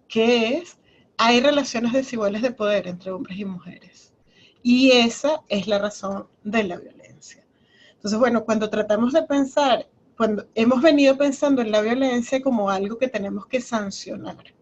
que es, hay relaciones desiguales de poder entre hombres y mujeres. Y esa es la razón de la violencia. Entonces, bueno, cuando tratamos de pensar, cuando hemos venido pensando en la violencia como algo que tenemos que sancionar.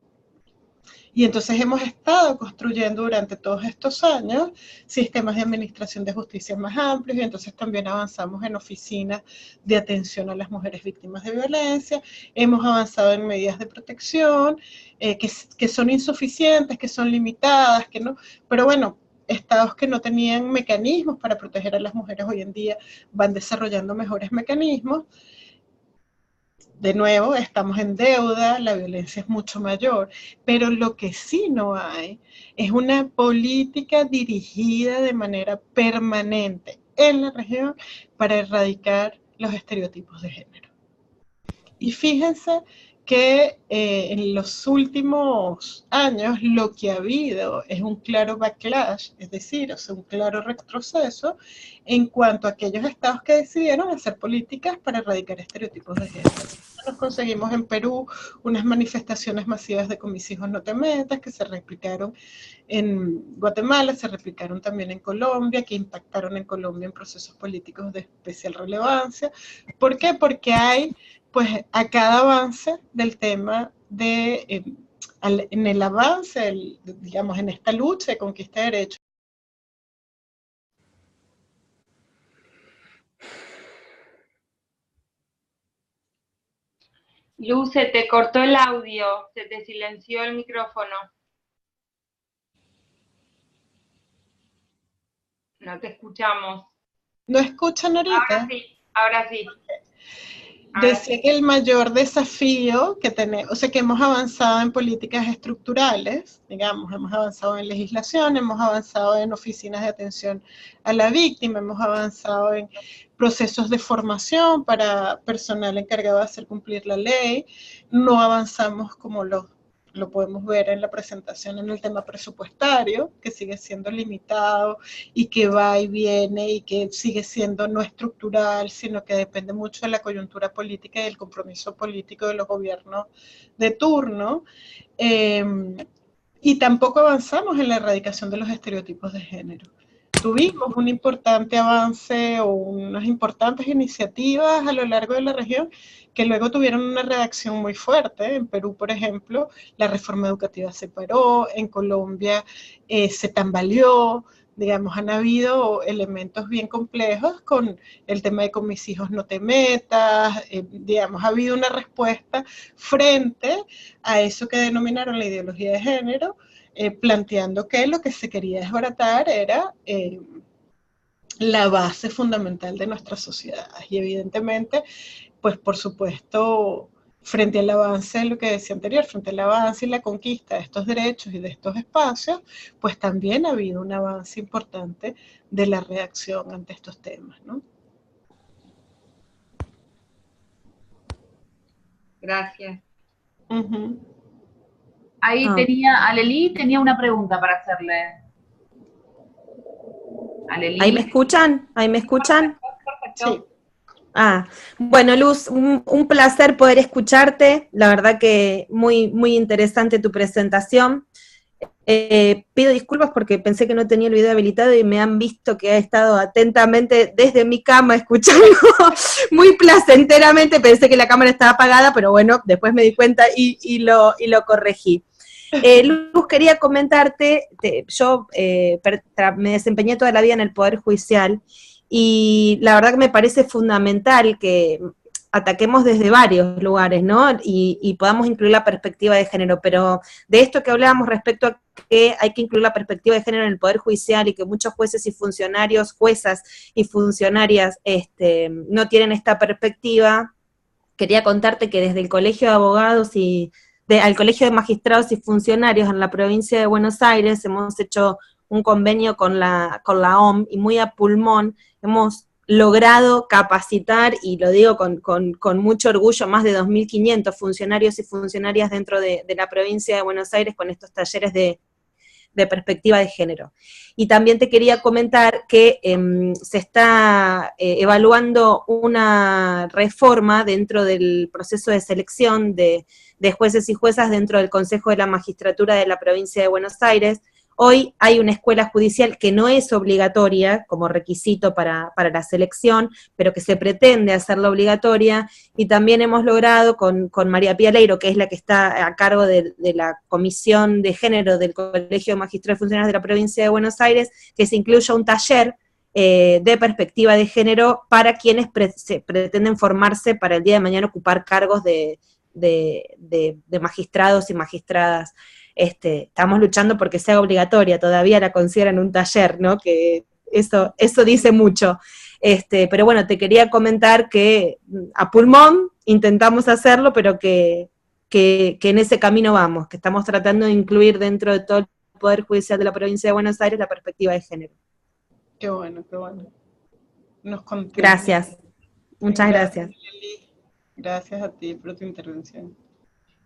Y entonces hemos estado construyendo durante todos estos años sistemas de administración de justicia más amplios, y entonces también avanzamos en oficinas de atención a las mujeres víctimas de violencia, hemos avanzado en medidas de protección, que son insuficientes, que son limitadas, que no, pero bueno, estados que no tenían mecanismos para proteger a las mujeres hoy en día van desarrollando mejores mecanismos. De nuevo, estamos en deuda, la violencia es mucho mayor, pero lo que sí no hay es una política dirigida de manera permanente en la región para erradicar los estereotipos de género. Y fíjense que en los últimos años lo que ha habido es un claro backlash, es decir, un claro retroceso en cuanto a aquellos estados que decidieron hacer políticas para erradicar estereotipos de género. Nos conseguimos en Perú unas manifestaciones masivas de Con mis hijos no te metas, que se replicaron en Guatemala, se replicaron también en Colombia, que impactaron en Colombia en procesos políticos de especial relevancia. ¿Por qué? Porque hay, pues, a cada avance del tema de en el avance, digamos, en esta lucha de conquista de derechos. Luz, se te cortó el audio, se te silenció el micrófono. No te escuchamos. ¿No escuchan ahorita? Ahora sí, ahora sí. Decía que el mayor desafío que tenemos, o sea, que hemos avanzado en políticas estructurales, digamos, hemos avanzado en legislación, hemos avanzado en oficinas de atención a la víctima, hemos avanzado en procesos de formación para personal encargado de hacer cumplir la ley, no avanzamos como lo podemos ver en la presentación en el tema presupuestario, que sigue siendo limitado y que va y viene y que sigue siendo no estructural, sino que depende mucho de la coyuntura política y del compromiso político de los gobiernos de turno. Y tampoco avanzamos en la erradicación de los estereotipos de género. Tuvimos un importante avance o unas importantes iniciativas a lo largo de la región que luego tuvieron una reacción muy fuerte. En Perú, por ejemplo, la reforma educativa se paró, en Colombia se tambaleó, digamos, han habido elementos bien complejos con el tema de con mis hijos no te metas, digamos, ha habido una respuesta frente a eso que denominaron la ideología de género, planteando que lo que se quería desbaratar era la base fundamental de nuestras sociedades. Y evidentemente, pues por supuesto, frente al avance, lo que decía anterior, frente al avance y la conquista de estos derechos y de estos espacios, pues también ha habido un avance importante de la reacción ante estos temas, ¿no? Gracias. Ahí tenía, Alelí tenía una pregunta para hacerle. Alelí. ¿Ahí me escuchan? ¿Ahí me escuchan? Perfecto. Ah, bueno, Luz, un placer poder escucharte. La verdad que muy, muy interesante tu presentación. Pido disculpas porque pensé que no tenía el video habilitado y me han visto que he estado atentamente desde mi cama escuchando muy placenteramente. Pensé que la cámara estaba apagada, pero bueno, después me di cuenta y lo corregí. Luz, quería comentarte, yo me desempeñé toda la vida en el Poder Judicial y la verdad que me parece fundamental que ataquemos desde varios lugares, ¿no? Y podamos incluir la perspectiva de género, pero de esto que hablábamos respecto a que hay que incluir la perspectiva de género en el Poder Judicial y que muchos jueces y funcionarios, juezas y funcionarias no tienen esta perspectiva, quería contarte que desde el Colegio de Abogados al Colegio de Magistrados y Funcionarios en la provincia de Buenos Aires hemos hecho un convenio con la OMS y muy a pulmón hemos logrado capacitar, y lo digo con mucho orgullo, más de 2.500 funcionarios y funcionarias dentro de la provincia de Buenos Aires con estos talleres de perspectiva de género. Y también te quería comentar que se está evaluando una reforma dentro del proceso de selección de jueces y juezas dentro del Consejo de la Magistratura de la provincia de Buenos Aires. Hoy hay una escuela judicial que no es obligatoria como requisito para la selección, pero que se pretende hacerla obligatoria, y también hemos logrado con María Pía Leiro, que es la que está a cargo de la Comisión de Género del Colegio de Magistrados y Funcionarios de la provincia de Buenos Aires, que se incluya un taller de perspectiva de género para quienes pretenden formarse para el día de mañana ocupar cargos de magistrados y magistradas. Estamos luchando porque sea obligatoria, todavía la consideran un taller, ¿no? Que eso dice mucho. Pero bueno, te quería comentar que a pulmón intentamos hacerlo, pero que en ese camino vamos, que estamos tratando de incluir dentro de todo el Poder Judicial de la provincia de Buenos Aires la perspectiva de género. Qué bueno, qué bueno. Nos contamos. Gracias. Muchas gracias. Gracias a ti por tu intervención.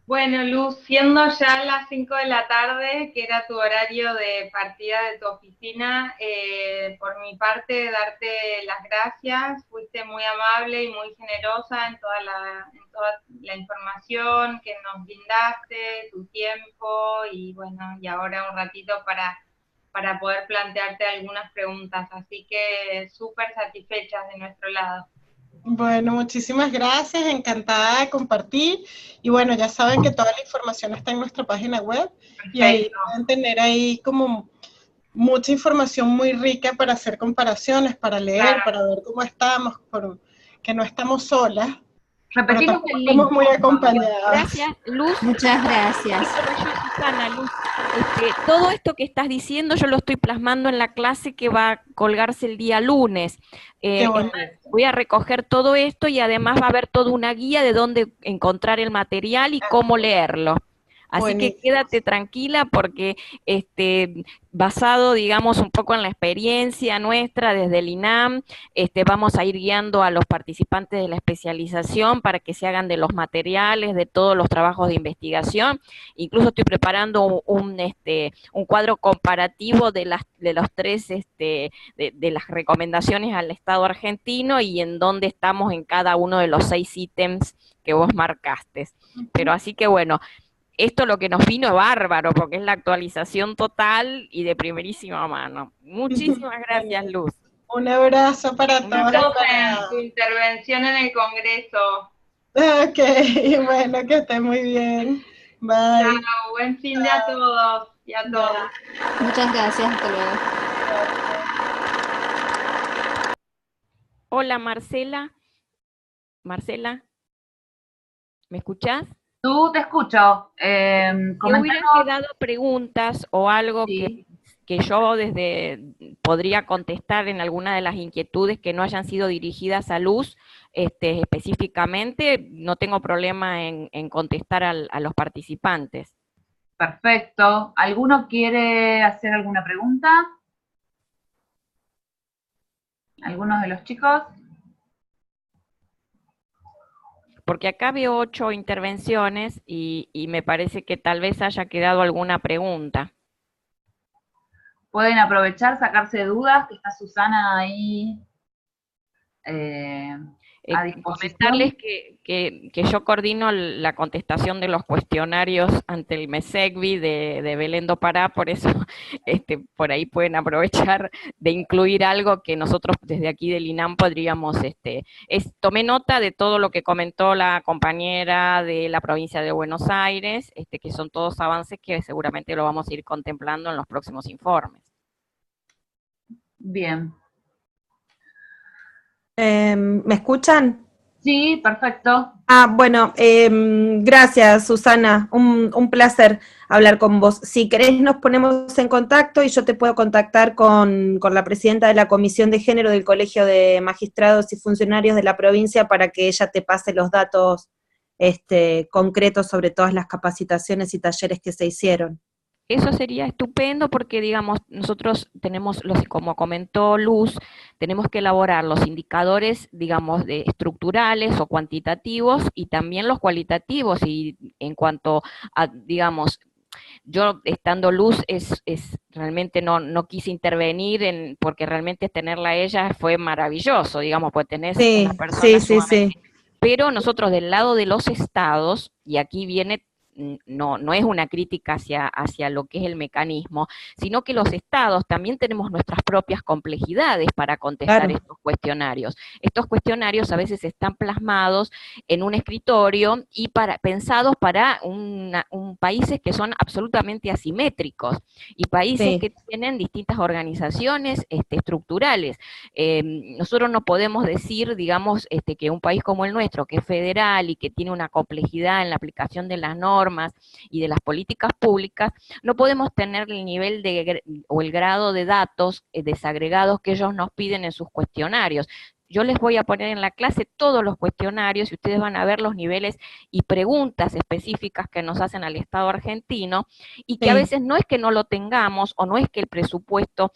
Bueno, Luz, siendo ya las 5 de la tarde, que era tu horario de partida de tu oficina, por mi parte, darte las gracias. Fuiste muy amable y muy generosa en toda la información que nos brindaste, tu tiempo, y bueno, y ahora un ratito para poder plantearte algunas preguntas. Así que súper satisfechas de nuestro lado. Bueno, muchísimas gracias, encantada de compartir. Y bueno, ya saben que toda la información está en nuestra página web y ahí Perfecto. pueden tener ahí como mucha información muy rica para hacer comparaciones, para leer, Claro. para ver cómo estamos, que no estamos solas, pero Repetimos tampoco el link, estamos muy por favor. acompañadas. Gracias, Luz. Muchas gracias. Yo, Susana, Luz, todo esto que estás diciendo yo lo estoy plasmando en la clase que va a colgarse el día lunes. Qué bonito. Voy a recoger todo esto y además va a haber toda una guía de dónde encontrar el material y cómo leerlo. Así que Buenísimo. quédate tranquila porque basado, digamos, un poco en la experiencia nuestra desde el INAM, vamos a ir guiando a los participantes de la especialización para que se hagan de los materiales, de todos los trabajos de investigación. Incluso estoy preparando un cuadro comparativo de los tres, de las recomendaciones al Estado argentino y en dónde estamos en cada uno de los 6 ítems que vos marcaste. Pero así que bueno, esto lo que nos vino es bárbaro, porque es la actualización total y de primerísima mano. Muchísimas gracias, Luz. Un abrazo para Un todos. abrazo. En tu intervención en el Congreso. Ok, bueno, que esté muy bien. Bye. Chao, buen fin de a todos y a todas. Muchas gracias, hasta luego. Hola, Marcela. Marcela, ¿me escuchás? Tú te escucho. ¿Te hubieran quedado preguntas o algo Sí. que yo podría contestar en alguna de las inquietudes que no hayan sido dirigidas a Luz específicamente? No tengo problema en contestar a los participantes. Perfecto. ¿Alguno quiere hacer alguna pregunta? ¿Algunos de los chicos? Porque acá veo 8 intervenciones y me parece que tal vez haya quedado alguna pregunta. Pueden aprovechar, sacarse dudas, que está Susana ahí a disposición. Comentarles que yo coordino la contestación de los cuestionarios ante el MESECBI de Belén do Pará, por eso por ahí pueden aprovechar de incluir algo que nosotros desde aquí del INAM podríamos, tomé nota de todo lo que comentó la compañera de la provincia de Buenos Aires, que son todos avances que seguramente lo vamos a ir contemplando en los próximos informes. Bien. ¿Me escuchan? Sí, perfecto. Bueno, gracias, Susana. Un placer hablar con vos. Si querés, nos ponemos en contacto y yo te puedo contactar con la presidenta de la Comisión de Género del Colegio de Magistrados y Funcionarios de la provincia para que ella te pase los datos concretos sobre todas las capacitaciones y talleres que se hicieron. Eso sería estupendo porque, digamos, nosotros tenemos, como comentó Luz, tenemos que elaborar los indicadores, digamos, estructurales o cuantitativos y también los cualitativos. Y en cuanto a, digamos, yo estando Luz realmente no quise intervenir porque realmente tenerla a ella fue maravilloso, digamos, pues tenés una persona sumamente. Pero nosotros del lado de los estados, y aquí viene, no es una crítica hacia lo que es el mecanismo, sino que los estados también tenemos nuestras propias complejidades para contestar estos cuestionarios. Estos cuestionarios a veces están plasmados en un escritorio y pensados para países que son absolutamente asimétricos y países que tienen distintas organizaciones estructurales. Nosotros no podemos decir, digamos, que un país como el nuestro, que es federal y que tiene una complejidad en la aplicación de las normas y de las políticas públicas, no podemos tener el nivel o el grado de datos desagregados que ellos nos piden en sus cuestionarios. Yo les voy a poner en la clase todos los cuestionarios y ustedes van a ver los niveles y preguntas específicas que nos hacen al Estado argentino y que a veces no es que no lo tengamos o no es que el presupuesto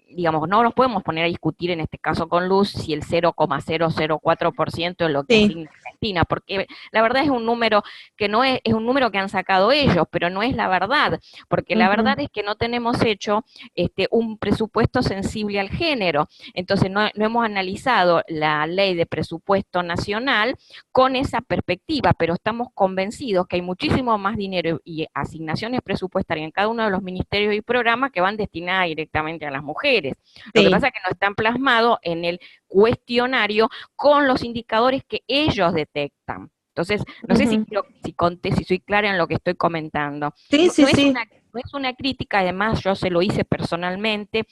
digamos, no nos podemos poner a discutir en este caso con Luz si el 0,004% es lo que asigna Argentina, porque la verdad es un número que no es un número que han sacado ellos, pero no es la verdad, porque la verdad es que no tenemos hecho un presupuesto sensible al género, entonces no hemos analizado la ley de presupuesto nacional con esa perspectiva, pero estamos convencidos que hay muchísimo más dinero y asignaciones presupuestarias en cada uno de los ministerios y programas que van destinadas directamente a las mujeres. Lo que pasa es que no están plasmados en el cuestionario con los indicadores que ellos detectan. Entonces, no sé si soy clara en lo que estoy comentando. Sí, sí, sí. No es una crítica, además yo se lo hice personalmente.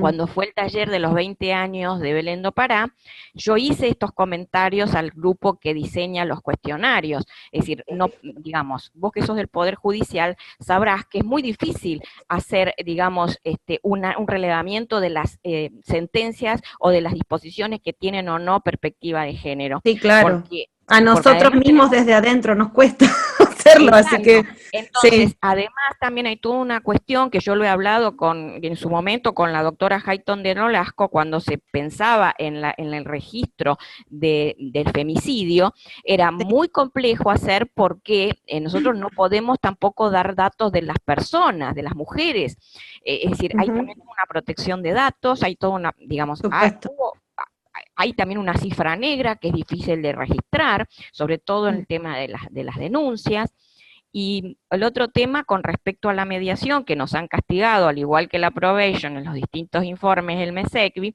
Cuando fue el taller de los 20 años de Belén do Pará, yo hice estos comentarios al grupo que diseña los cuestionarios. Es decir, no, digamos, vos que sos del Poder Judicial, sabrás que es muy difícil hacer, digamos, un relevamiento de las sentencias o de las disposiciones que tienen o no perspectiva de género. Sí, claro. A nosotros mismos desde adentro nos cuesta hacerlo, exacto. Así que... Entonces, sí. Además también hay toda una cuestión que yo lo he hablado en su momento con la doctora Hayton de Nolasco, cuando se pensaba en el registro del femicidio, era muy complejo hacer porque nosotros no podemos tampoco dar datos de las personas, de las mujeres. Es decir, hay también una protección de datos, hay toda una, digamos, hay también una cifra negra que es difícil de registrar, sobre todo en el tema de las denuncias. Y el otro tema con respecto a la mediación, que nos han castigado, al igual que la probation en los distintos informes del MESECBI,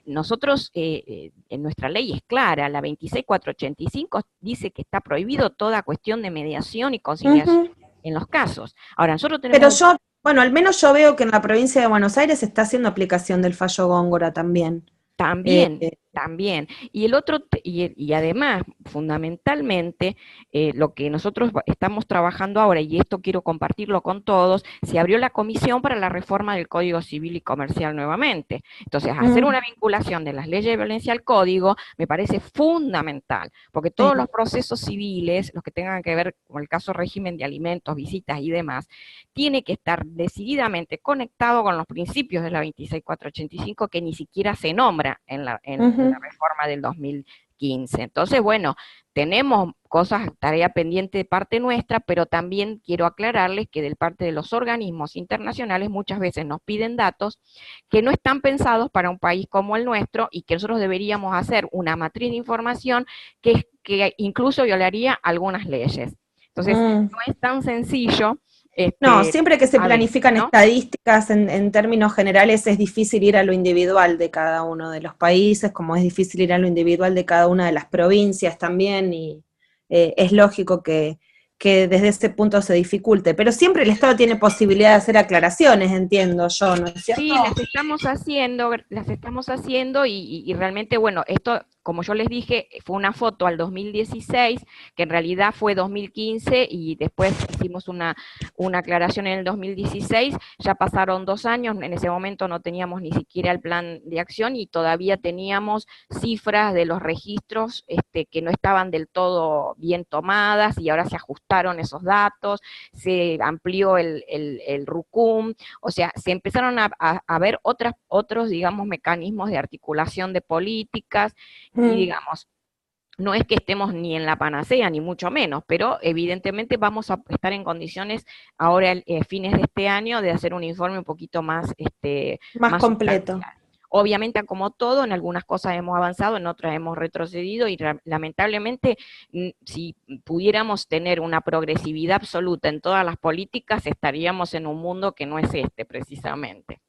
nosotros, en nuestra ley es clara, la 26485 dice que está prohibido toda cuestión de mediación y conciliación en los casos. Ahora, nosotros tenemos... Pero bueno, al menos yo veo que en la provincia de Buenos Aires se está haciendo aplicación del fallo Góngora también. También. Y el otro, y además, fundamentalmente, lo que nosotros estamos trabajando ahora, y esto quiero compartirlo con todos, se abrió la comisión para la reforma del Código Civil y Comercial nuevamente. Entonces, hacer una vinculación de las leyes de violencia al código me parece fundamental, porque todos los procesos civiles, los que tengan que ver con el caso régimen de alimentos, visitas y demás, tiene que estar decididamente conectado con los principios de la 26485 que ni siquiera se nombra en la reforma del 2015. Entonces, bueno, tenemos tarea pendiente de parte nuestra, pero también quiero aclararles que de parte de los organismos internacionales muchas veces nos piden datos que no están pensados para un país como el nuestro y que nosotros deberíamos hacer una matriz de información que incluso violaría algunas leyes. Entonces, no es tan sencillo. No, siempre que se planifican estadísticas en términos generales es difícil ir a lo individual de cada uno de los países, como es difícil ir a lo individual de cada una de las provincias también, y es lógico que desde ese punto se dificulte, pero siempre el Estado tiene posibilidad de hacer aclaraciones, entiendo yo, ¿no es cierto? Sí, las estamos haciendo y realmente, bueno, esto, como yo les dije, fue una foto al 2016, que en realidad fue 2015, y después hicimos una aclaración en el 2016, ya pasaron 2 años, en ese momento no teníamos ni siquiera el plan de acción y todavía teníamos cifras de los registros que no estaban del todo bien tomadas, y ahora se ajustaron esos datos, se amplió el RUCUM, o sea, se empezaron a ver otros, digamos, mecanismos de articulación de políticas, y digamos, no es que estemos ni en la panacea, ni mucho menos, pero evidentemente vamos a estar en condiciones ahora, fines de este año, de hacer un informe un poquito más completo. Obviamente, como todo, en algunas cosas hemos avanzado, en otras hemos retrocedido, y lamentablemente, si pudiéramos tener una progresividad absoluta en todas las políticas, estaríamos en un mundo que no es precisamente.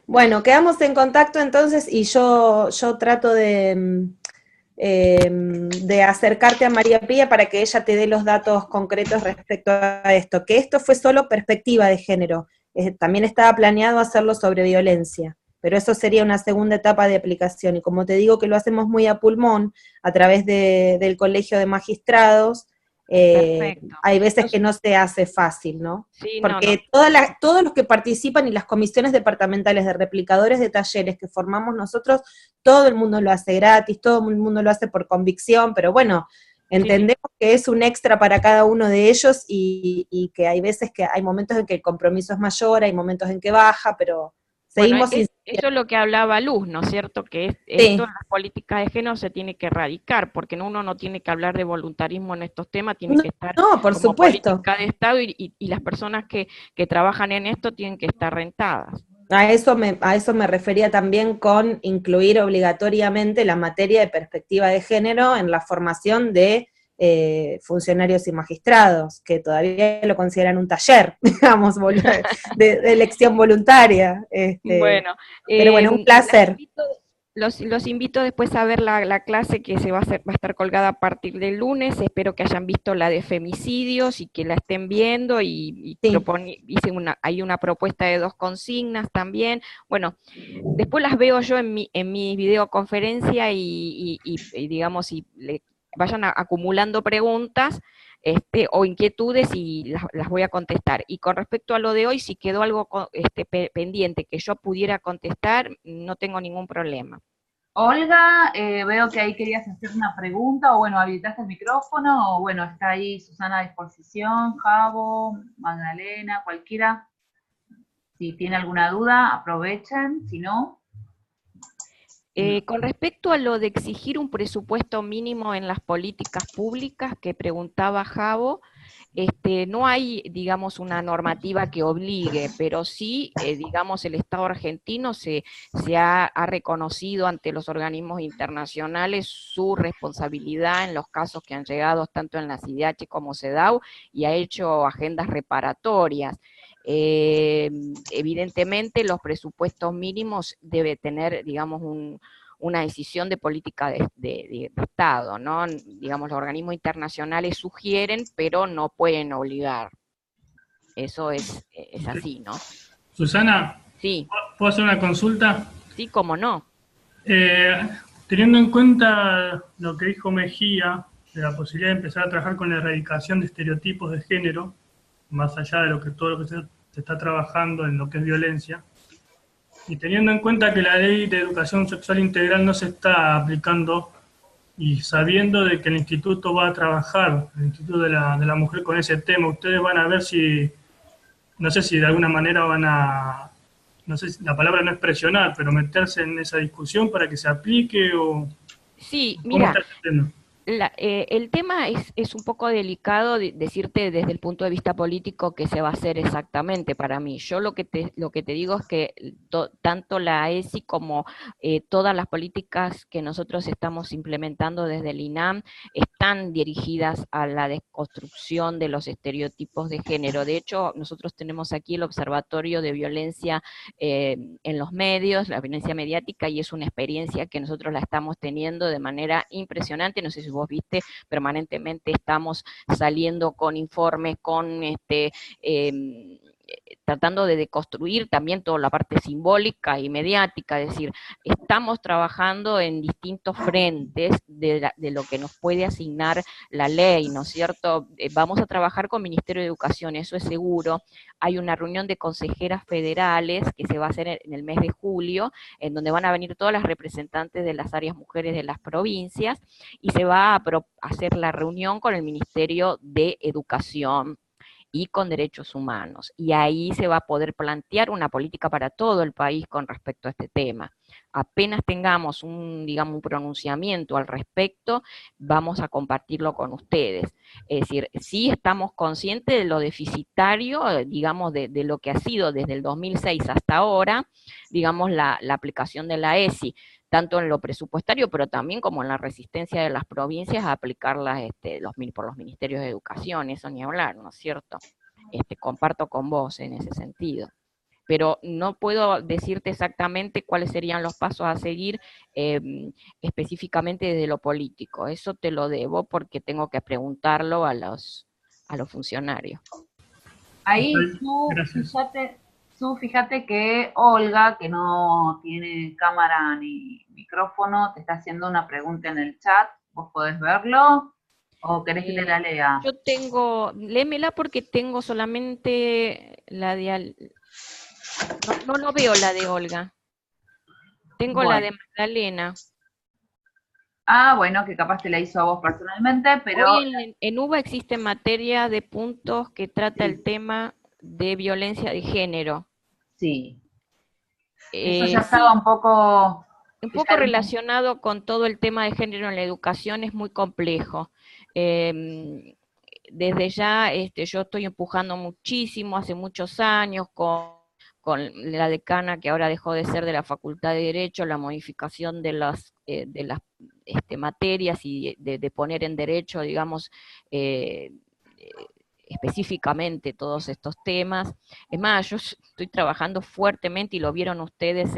Bueno, quedamos en contacto entonces, y yo trato de acercarte a María Pía para que ella te dé los datos concretos respecto a esto, que esto fue solo perspectiva de género, también estaba planeado hacerlo sobre violencia, pero eso sería una segunda etapa de aplicación, y como te digo que lo hacemos muy a pulmón, a través del Colegio de Magistrados, hay veces que no se hace fácil, ¿no? Sí, porque todos los que participan y las comisiones departamentales de replicadores de talleres que formamos nosotros, todo el mundo lo hace gratis, todo el mundo lo hace por convicción, pero bueno, entendemos que es un extra para cada uno de ellos, y que hay veces que hay momentos en que el compromiso es mayor, hay momentos en que baja, pero seguimos eso es lo que hablaba Luz, ¿no es cierto? Que esto en las políticas de género se tiene que erradicar, porque uno no tiene que hablar de voluntarismo en estos temas, tiene que estar por como supuesto. política de Estado, y las personas que trabajan en esto tienen que estar rentadas. A eso me refería también con incluir obligatoriamente la materia de perspectiva de género en la formación de funcionarios y magistrados, que todavía lo consideran un taller, digamos, de elección voluntaria. Bueno, pero bueno, un placer. Los invito después a ver la clase que va a estar colgada a partir del lunes. Espero que hayan visto la de femicidios y que la estén viendo. Y sí. Hay una propuesta de 2 consignas también. Bueno, después las veo yo en mi videoconferencia y digamos, vayan acumulando preguntas o inquietudes y las voy a contestar. Y con respecto a lo de hoy, si quedó algo pendiente que yo pudiera contestar, no tengo ningún problema. Olga, veo que ahí querías hacer una pregunta, o bueno, habilitaste el micrófono, o bueno, está ahí Susana a disposición, Javo, Magdalena, cualquiera. Si tiene alguna duda, aprovechen, si no... Con respecto a lo de exigir un presupuesto mínimo en las políticas públicas que preguntaba Javo, no hay, digamos, una normativa que obligue, pero sí, digamos, el Estado argentino se ha reconocido ante los organismos internacionales su responsabilidad en los casos que han llegado tanto en la CIDH como CEDAW y ha hecho agendas reparatorias. Evidentemente los presupuestos mínimos debe tener, digamos, una decisión de política de Estado, ¿no? Digamos, los organismos internacionales sugieren, pero no pueden obligar. Eso es así, ¿no? Susana, sí. ¿Puedo hacer una consulta? Sí, cómo no. Teniendo en cuenta lo que dijo Mejía, de la posibilidad de empezar a trabajar con la erradicación de estereotipos de género, más allá de todo lo que se está trabajando en lo que es violencia, y teniendo en cuenta que la ley de educación sexual integral no se está aplicando, y sabiendo de que el instituto va a trabajar, el Instituto de la Mujer, con ese tema, ustedes van a ver si, no sé si de alguna manera van a, no sé si la palabra no es presionar, pero meterse en esa discusión para que se aplique, o... Sí, ¿cómo mira, está ese tema? El tema es un poco delicado decirte desde el punto de vista político qué se va a hacer exactamente para mí. Yo lo que te digo es que tanto la ESI como todas las políticas que nosotros estamos implementando desde el INAM están dirigidas a la desconstrucción de los estereotipos de género. De hecho, nosotros tenemos aquí el Observatorio de Violencia en los medios, la violencia mediática, y es una experiencia que nosotros la estamos teniendo de manera impresionante. No sé si vos viste, permanentemente estamos saliendo con informes, con tratando de deconstruir también toda la parte simbólica y mediática, es decir, estamos trabajando en distintos frentes de lo que nos puede asignar la ley, ¿no es cierto? Vamos a trabajar con Ministerio de Educación, eso es seguro. Hay una reunión de consejeras federales que se va a hacer en el mes de julio, en donde van a venir todas las representantes de las áreas mujeres de las provincias, y se va a hacer la reunión con el Ministerio de Educación y con derechos humanos. Y ahí se va a poder plantear una política para todo el país con respecto a este tema. Apenas tengamos un pronunciamiento al respecto, vamos a compartirlo con ustedes. Es decir, sí estamos conscientes de lo deficitario, digamos, de lo que ha sido desde el 2006 hasta ahora, digamos, la aplicación de la ESI, tanto en lo presupuestario, pero también como en la resistencia de las provincias a aplicarlas por los ministerios de educación, eso ni hablar, ¿no es cierto? Comparto con vos en ese sentido. Pero no puedo decirte exactamente cuáles serían los pasos a seguir específicamente desde lo político. Eso te lo debo porque tengo que preguntarlo a los funcionarios. Ahí, fíjate que Olga, que no tiene cámara ni micrófono, te está haciendo una pregunta en el chat. ¿Vos podés verlo? ¿O querés que te la lea? Yo léemela porque tengo solamente la de... No lo veo la de Olga. Tengo la de Magdalena. Ah, bueno, que capaz te la hizo a vos personalmente, pero... Hoy en UBA existe materia de puntos que trata el tema de violencia de género. Sí. Eso ya estaba un poco... Un poco relacionado con todo el tema de género en la educación, es muy complejo. Desde ya yo estoy empujando muchísimo, hace muchos años, con la decana que ahora dejó de ser de la Facultad de Derecho, la modificación de las materias y de poner en derecho, digamos, específicamente todos estos temas. Es más, yo estoy trabajando fuertemente, y lo vieron ustedes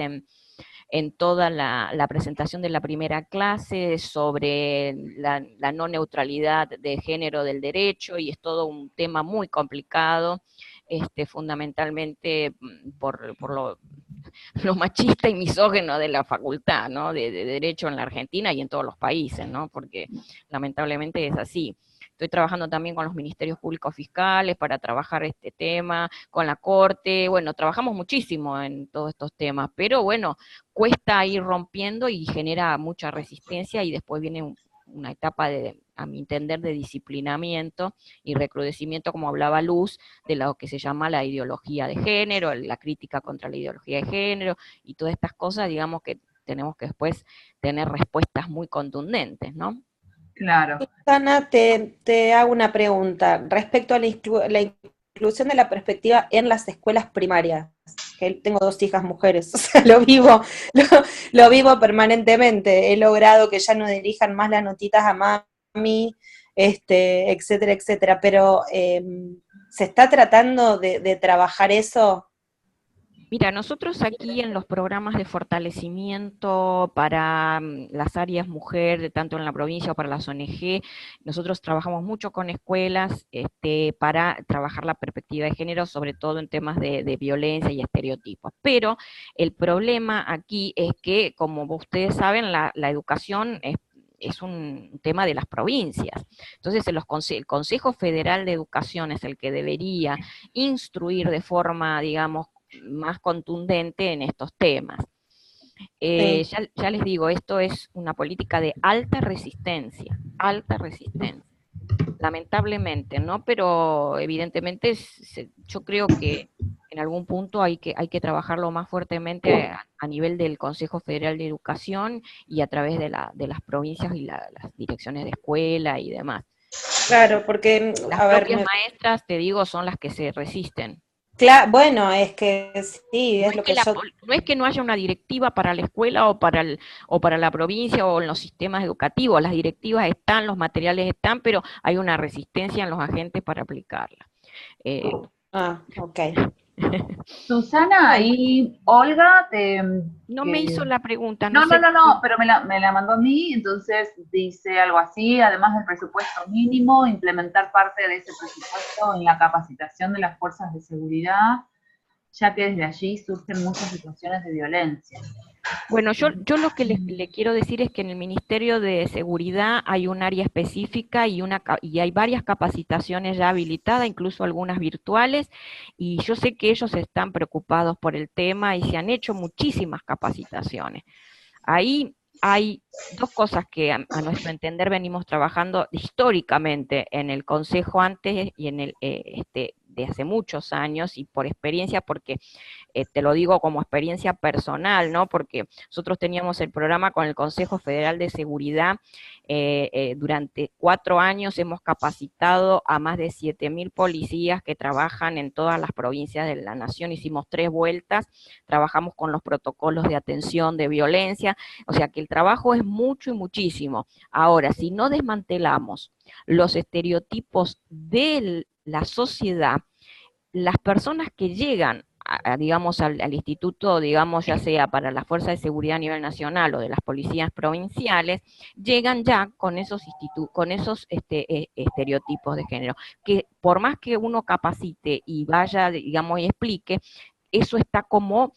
en toda la presentación de la primera clase, sobre la no neutralidad de género del derecho, y es todo un tema muy complicado, fundamentalmente por lo machista y misógeno de la facultad, ¿no? De Derecho en la Argentina y en todos los países, ¿no? Porque lamentablemente es así. Estoy trabajando también con los ministerios públicos fiscales para trabajar este tema, con la Corte. Bueno, trabajamos muchísimo en todos estos temas, pero bueno, cuesta ir rompiendo y genera mucha resistencia, y después viene una etapa a mi entender, de disciplinamiento y recrudecimiento, como hablaba Luz, de lo que se llama la ideología de género, la crítica contra la ideología de género, y todas estas cosas, digamos, que tenemos que después tener respuestas muy contundentes, ¿no? Claro. Susana, te hago una pregunta respecto a la inclusión de la perspectiva en las escuelas primarias. Que tengo 2 hijas mujeres, o sea, lo vivo permanentemente. He logrado que ya no dirijan más las notitas a mami, etcétera, etcétera. Pero ¿se está tratando de trabajar eso? Mira, nosotros aquí en los programas de fortalecimiento para las áreas mujer, tanto en la provincia o para las ONG, nosotros trabajamos mucho con escuelas para trabajar la perspectiva de género, sobre todo en temas de violencia y estereotipos. Pero el problema aquí es que, como ustedes saben, la educación es un tema de las provincias. Entonces, el Consejo Federal de Educación es el que debería instruir de forma, digamos, más contundente en estos temas. Ya les digo, esto es una política de alta resistencia, lamentablemente, ¿no? Pero evidentemente yo creo que en algún punto hay que trabajarlo más fuertemente a nivel del Consejo Federal de Educación y a través de las provincias y las direcciones de escuela y demás. Claro, porque las propias maestras, te digo, son las que se resisten. Claro, bueno, es que sí, es lo que yo... No es que no haya una directiva para la escuela o para la provincia o en los sistemas educativos, las directivas están, los materiales están, pero hay una resistencia en los agentes para aplicarla. Ok. Susana, y Olga No me hizo la pregunta. No, pero me la mandó a mí, entonces dice algo así: además del presupuesto mínimo, implementar parte de ese presupuesto en la capacitación de las fuerzas de seguridad, ya que desde allí surgen muchas situaciones de violencia. Bueno, yo lo que le quiero decir es que en el Ministerio de Seguridad hay un área específica y hay varias capacitaciones ya habilitadas, incluso algunas virtuales, y yo sé que ellos están preocupados por el tema y se han hecho muchísimas capacitaciones. Ahí hay 2 cosas que a nuestro entender venimos trabajando históricamente en el Consejo antes y en el de hace muchos años, y por experiencia, porque te lo digo como experiencia personal, ¿no? Porque nosotros teníamos el programa con el Consejo Federal de Seguridad, durante 4 años hemos capacitado a más de 7.000 policías que trabajan en todas las provincias de la nación, hicimos 3 vueltas, trabajamos con los protocolos de atención de violencia, o sea que el trabajo es mucho y muchísimo. Ahora, si no desmantelamos los estereotipos de la sociedad, las personas que llegan digamos, al instituto, digamos, ya sea para la Fuerza de Seguridad a nivel nacional o de las policías provinciales, llegan ya con esos estereotipos de género, que por más que uno capacite y vaya, digamos, y explique, eso está como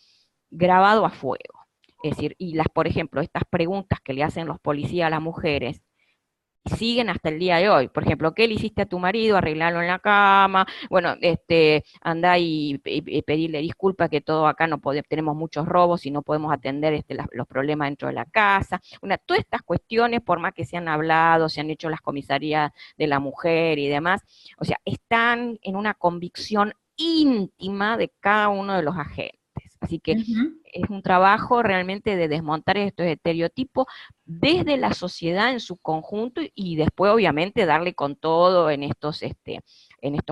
grabado a fuego. Es decir, y por ejemplo, estas preguntas que le hacen los policías a las mujeres, siguen hasta el día de hoy. Por ejemplo, ¿qué le hiciste a tu marido? Arreglarlo en la cama, bueno, andá y pedirle disculpas que todo acá tenemos muchos robos y no podemos atender los problemas dentro de la casa. Todas estas cuestiones, por más que se han hablado, se han hecho las comisarías de la mujer y demás, o sea, están en una convicción íntima de cada uno de los agentes. Así que es un trabajo realmente de desmontar estos estereotipos desde la sociedad en su conjunto, y después obviamente darle con todo en estos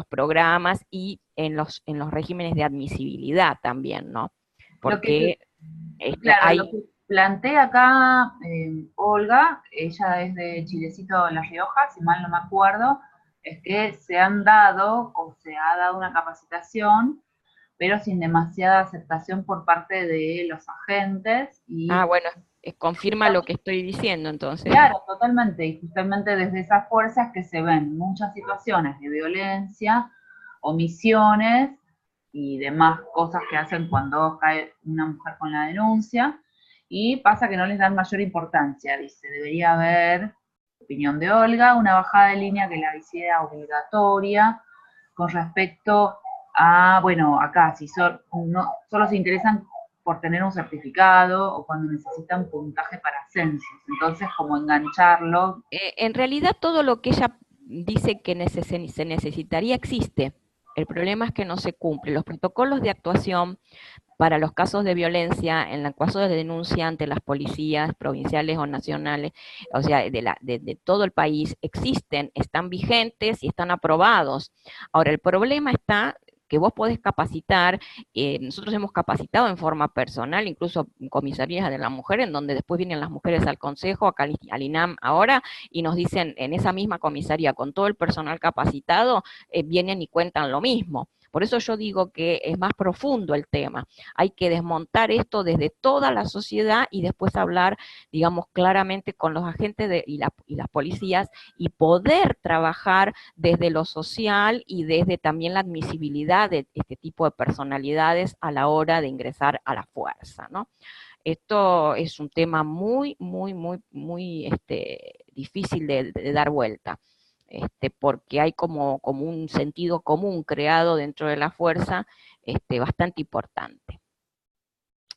programas y en los regímenes de admisibilidad también, ¿no? Porque plantea acá Olga, ella es de Chilecito, La Rioja, si mal no me acuerdo, es que se han dado, o se ha dado una capacitación, pero sin demasiada aceptación por parte de los agentes. Y bueno, confirma lo que estoy diciendo entonces. claro, totalmente, y justamente desde esas fuerzas que se ven muchas situaciones de violencia, omisiones y demás cosas que hacen cuando cae una mujer con la denuncia, y pasa que no les dan mayor importancia. Dice, debería haber, opinión de Olga, una bajada de línea que la hiciera obligatoria con respecto a, bueno, acá, si no, solo se interesan por tener un certificado o cuando necesitan puntaje para censos. Entonces, como engancharlo. En realidad todo lo que ella dice que se necesitaría existe. El problema es que no se cumple. Los protocolos de actuación para los casos de violencia, en los casos de denuncia ante las policías provinciales o nacionales, o sea, de todo el país, existen, están vigentes y están aprobados. Ahora, el problema está que vos podés capacitar, nosotros hemos capacitado en forma personal, incluso comisarías de la mujer, en donde después vienen las mujeres al consejo, acá al INAM ahora, y nos dicen, en esa misma comisaría, con todo el personal capacitado, vienen y cuentan lo mismo. Por eso yo digo que es más profundo el tema. Hay que desmontar esto desde toda la sociedad y después hablar, digamos, claramente con los agentes y las policías y poder trabajar desde lo social y desde también la admisibilidad de este tipo de personalidades a la hora de ingresar a la fuerza, ¿no? Esto es un tema muy, muy, muy, muy difícil de dar vuelta. Porque hay como un sentido común creado dentro de la fuerza bastante importante.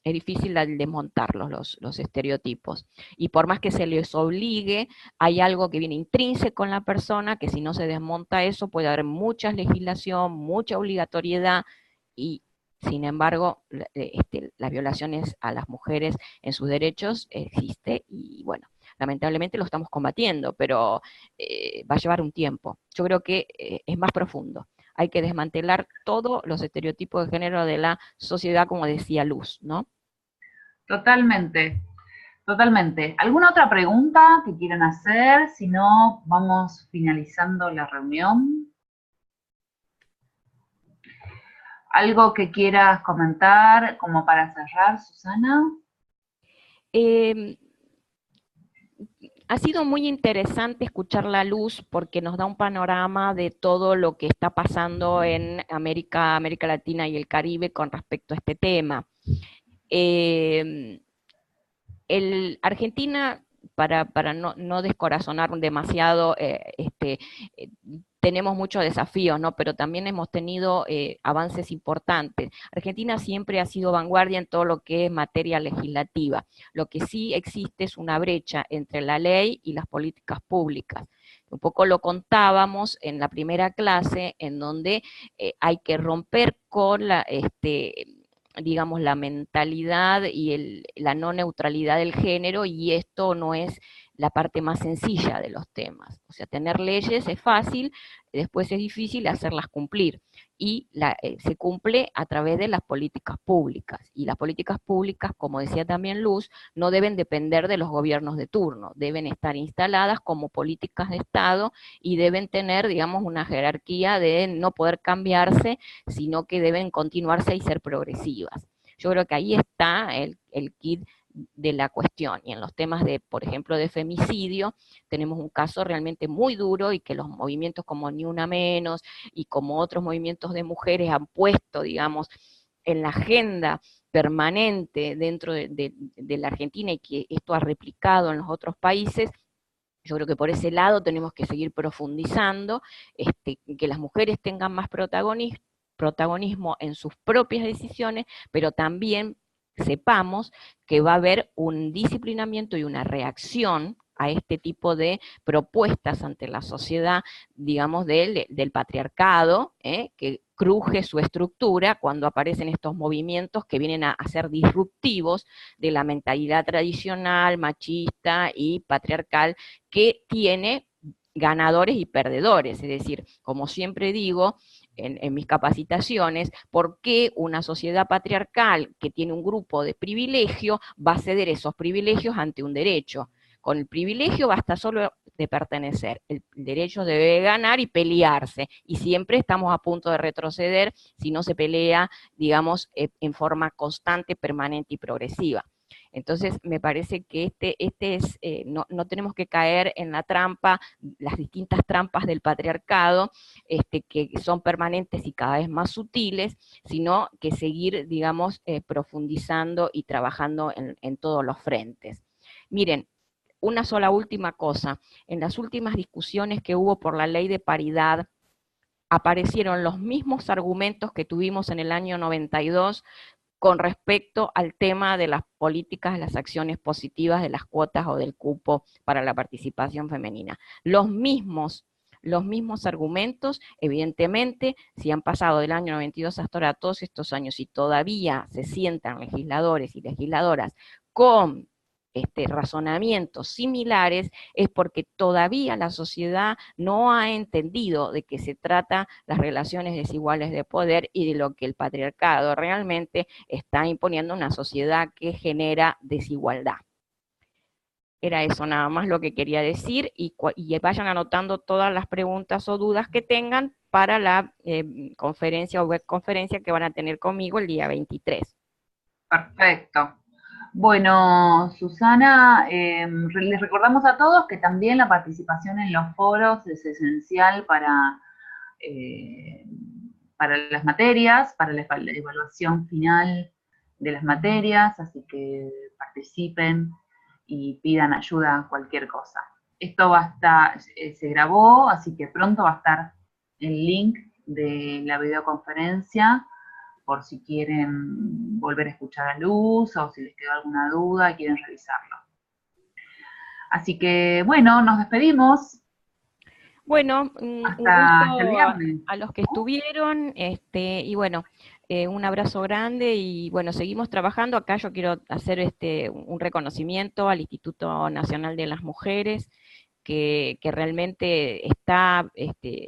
Es difícil desmontarlos, los estereotipos. Y por más que se les obligue, hay algo que viene intrínseco en la persona, que si no se desmonta eso, puede haber mucha legislación, mucha obligatoriedad, y sin embargo, las violaciones a las mujeres en sus derechos existe, y bueno, lamentablemente lo estamos combatiendo, pero va a llevar un tiempo. Yo creo que es más profundo. Hay que desmantelar todos los estereotipos de género de la sociedad, como decía Luz, ¿no? Totalmente, totalmente. ¿Alguna otra pregunta que quieran hacer? Si no, vamos finalizando la reunión. ¿Algo que quieras comentar como para cerrar, Susana? Ha sido muy interesante escuchar la Luz porque nos da un panorama de todo lo que está pasando en América Latina y el Caribe con respecto a este tema. Argentina, para no descorazonar demasiado, tenemos muchos desafíos, ¿no? Pero también hemos tenido avances importantes. Argentina siempre ha sido vanguardia en todo lo que es materia legislativa. Lo que sí existe es una brecha entre la ley y las políticas públicas. Un poco lo contábamos en la primera clase, en donde hay que romper con digamos, la mentalidad y la no neutralidad del género, y esto no es la parte más sencilla de los temas. O sea, tener leyes es fácil, después es difícil hacerlas cumplir, y se cumple a través de las políticas públicas, y las políticas públicas, como decía también Luz, no deben depender de los gobiernos de turno, deben estar instaladas como políticas de Estado y deben tener, digamos, una jerarquía de no poder cambiarse, sino que deben continuarse y ser progresivas. Yo creo que ahí está el kit de la cuestión, y en los temas de, por ejemplo, de femicidio, tenemos un caso realmente muy duro, y que los movimientos como Ni Una Menos y como otros movimientos de mujeres han puesto, digamos, en la agenda permanente dentro de la Argentina, y que esto ha replicado en los otros países. Yo creo que por ese lado tenemos que seguir profundizando, que las mujeres tengan más protagonismo en sus propias decisiones, pero también sepamos que va a haber un disciplinamiento y una reacción a este tipo de propuestas ante la sociedad, digamos, del patriarcado, que cruje su estructura cuando aparecen estos movimientos que vienen a ser disruptivos de la mentalidad tradicional, machista y patriarcal, que tiene ganadores y perdedores. Es decir, como siempre digo, en mis capacitaciones, por qué una sociedad patriarcal que tiene un grupo de privilegio va a ceder esos privilegios ante un derecho. Con el privilegio basta solo de pertenecer, el derecho debe ganar y pelearse, y siempre estamos a punto de retroceder si no se pelea, digamos, en forma constante, permanente y progresiva. Entonces, me parece que no tenemos que caer en la trampa, las distintas trampas del patriarcado, que son permanentes y cada vez más sutiles, sino que seguir, digamos, profundizando y trabajando en todos los frentes. Miren, una sola última cosa. En las últimas discusiones que hubo por la ley de paridad, aparecieron los mismos argumentos que tuvimos en el año 92 con respecto al tema de las políticas, de las acciones positivas, de las cuotas o del cupo para la participación femenina. Los mismos argumentos, evidentemente, si han pasado del año 92 hasta ahora todos estos años y todavía se sientan legisladores y legisladoras con razonamientos similares, es porque todavía la sociedad no ha entendido de que se trata las relaciones desiguales de poder y de lo que el patriarcado realmente está imponiendo una sociedad que genera desigualdad. Era eso nada más lo que quería decir, y vayan anotando todas las preguntas o dudas que tengan para la conferencia o webconferencia que van a tener conmigo el día 23. Perfecto. Bueno, Susana, les recordamos a todos que también la participación en los foros es esencial para las materias, para la evaluación final de las materias, así que participen y pidan ayuda a cualquier cosa. Esto va a estar, se grabó, así que pronto va a estar el link de la videoconferencia, por si quieren volver a escuchar a Luz o si les quedó alguna duda y quieren revisarlo. Así que, bueno, nos despedimos. Bueno, un gusto a los que estuvieron, y bueno, un abrazo grande y bueno, seguimos trabajando. Acá yo quiero hacer un reconocimiento al Instituto Nacional de las Mujeres, que realmente está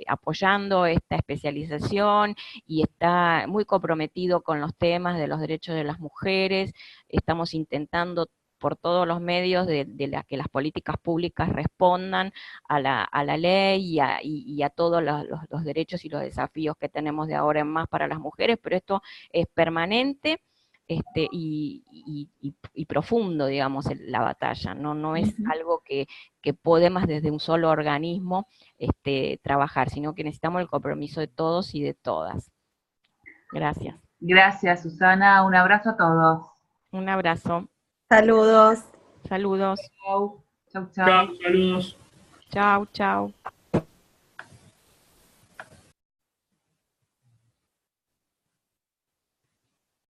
apoyando esta especialización y está muy comprometido con los temas de los derechos de las mujeres. Estamos intentando por todos los medios de que las políticas públicas respondan a la ley y a todos los derechos y los desafíos que tenemos de ahora en más para las mujeres, pero esto es permanente y profundo, digamos, la batalla, no es algo que podemos desde un solo organismo trabajar, sino que necesitamos el compromiso de todos y de todas. Gracias. Gracias, Susana. Un abrazo a todos. Un abrazo. Saludos. Saludos. Chau, chau. Chao, saludos. Chau, chau.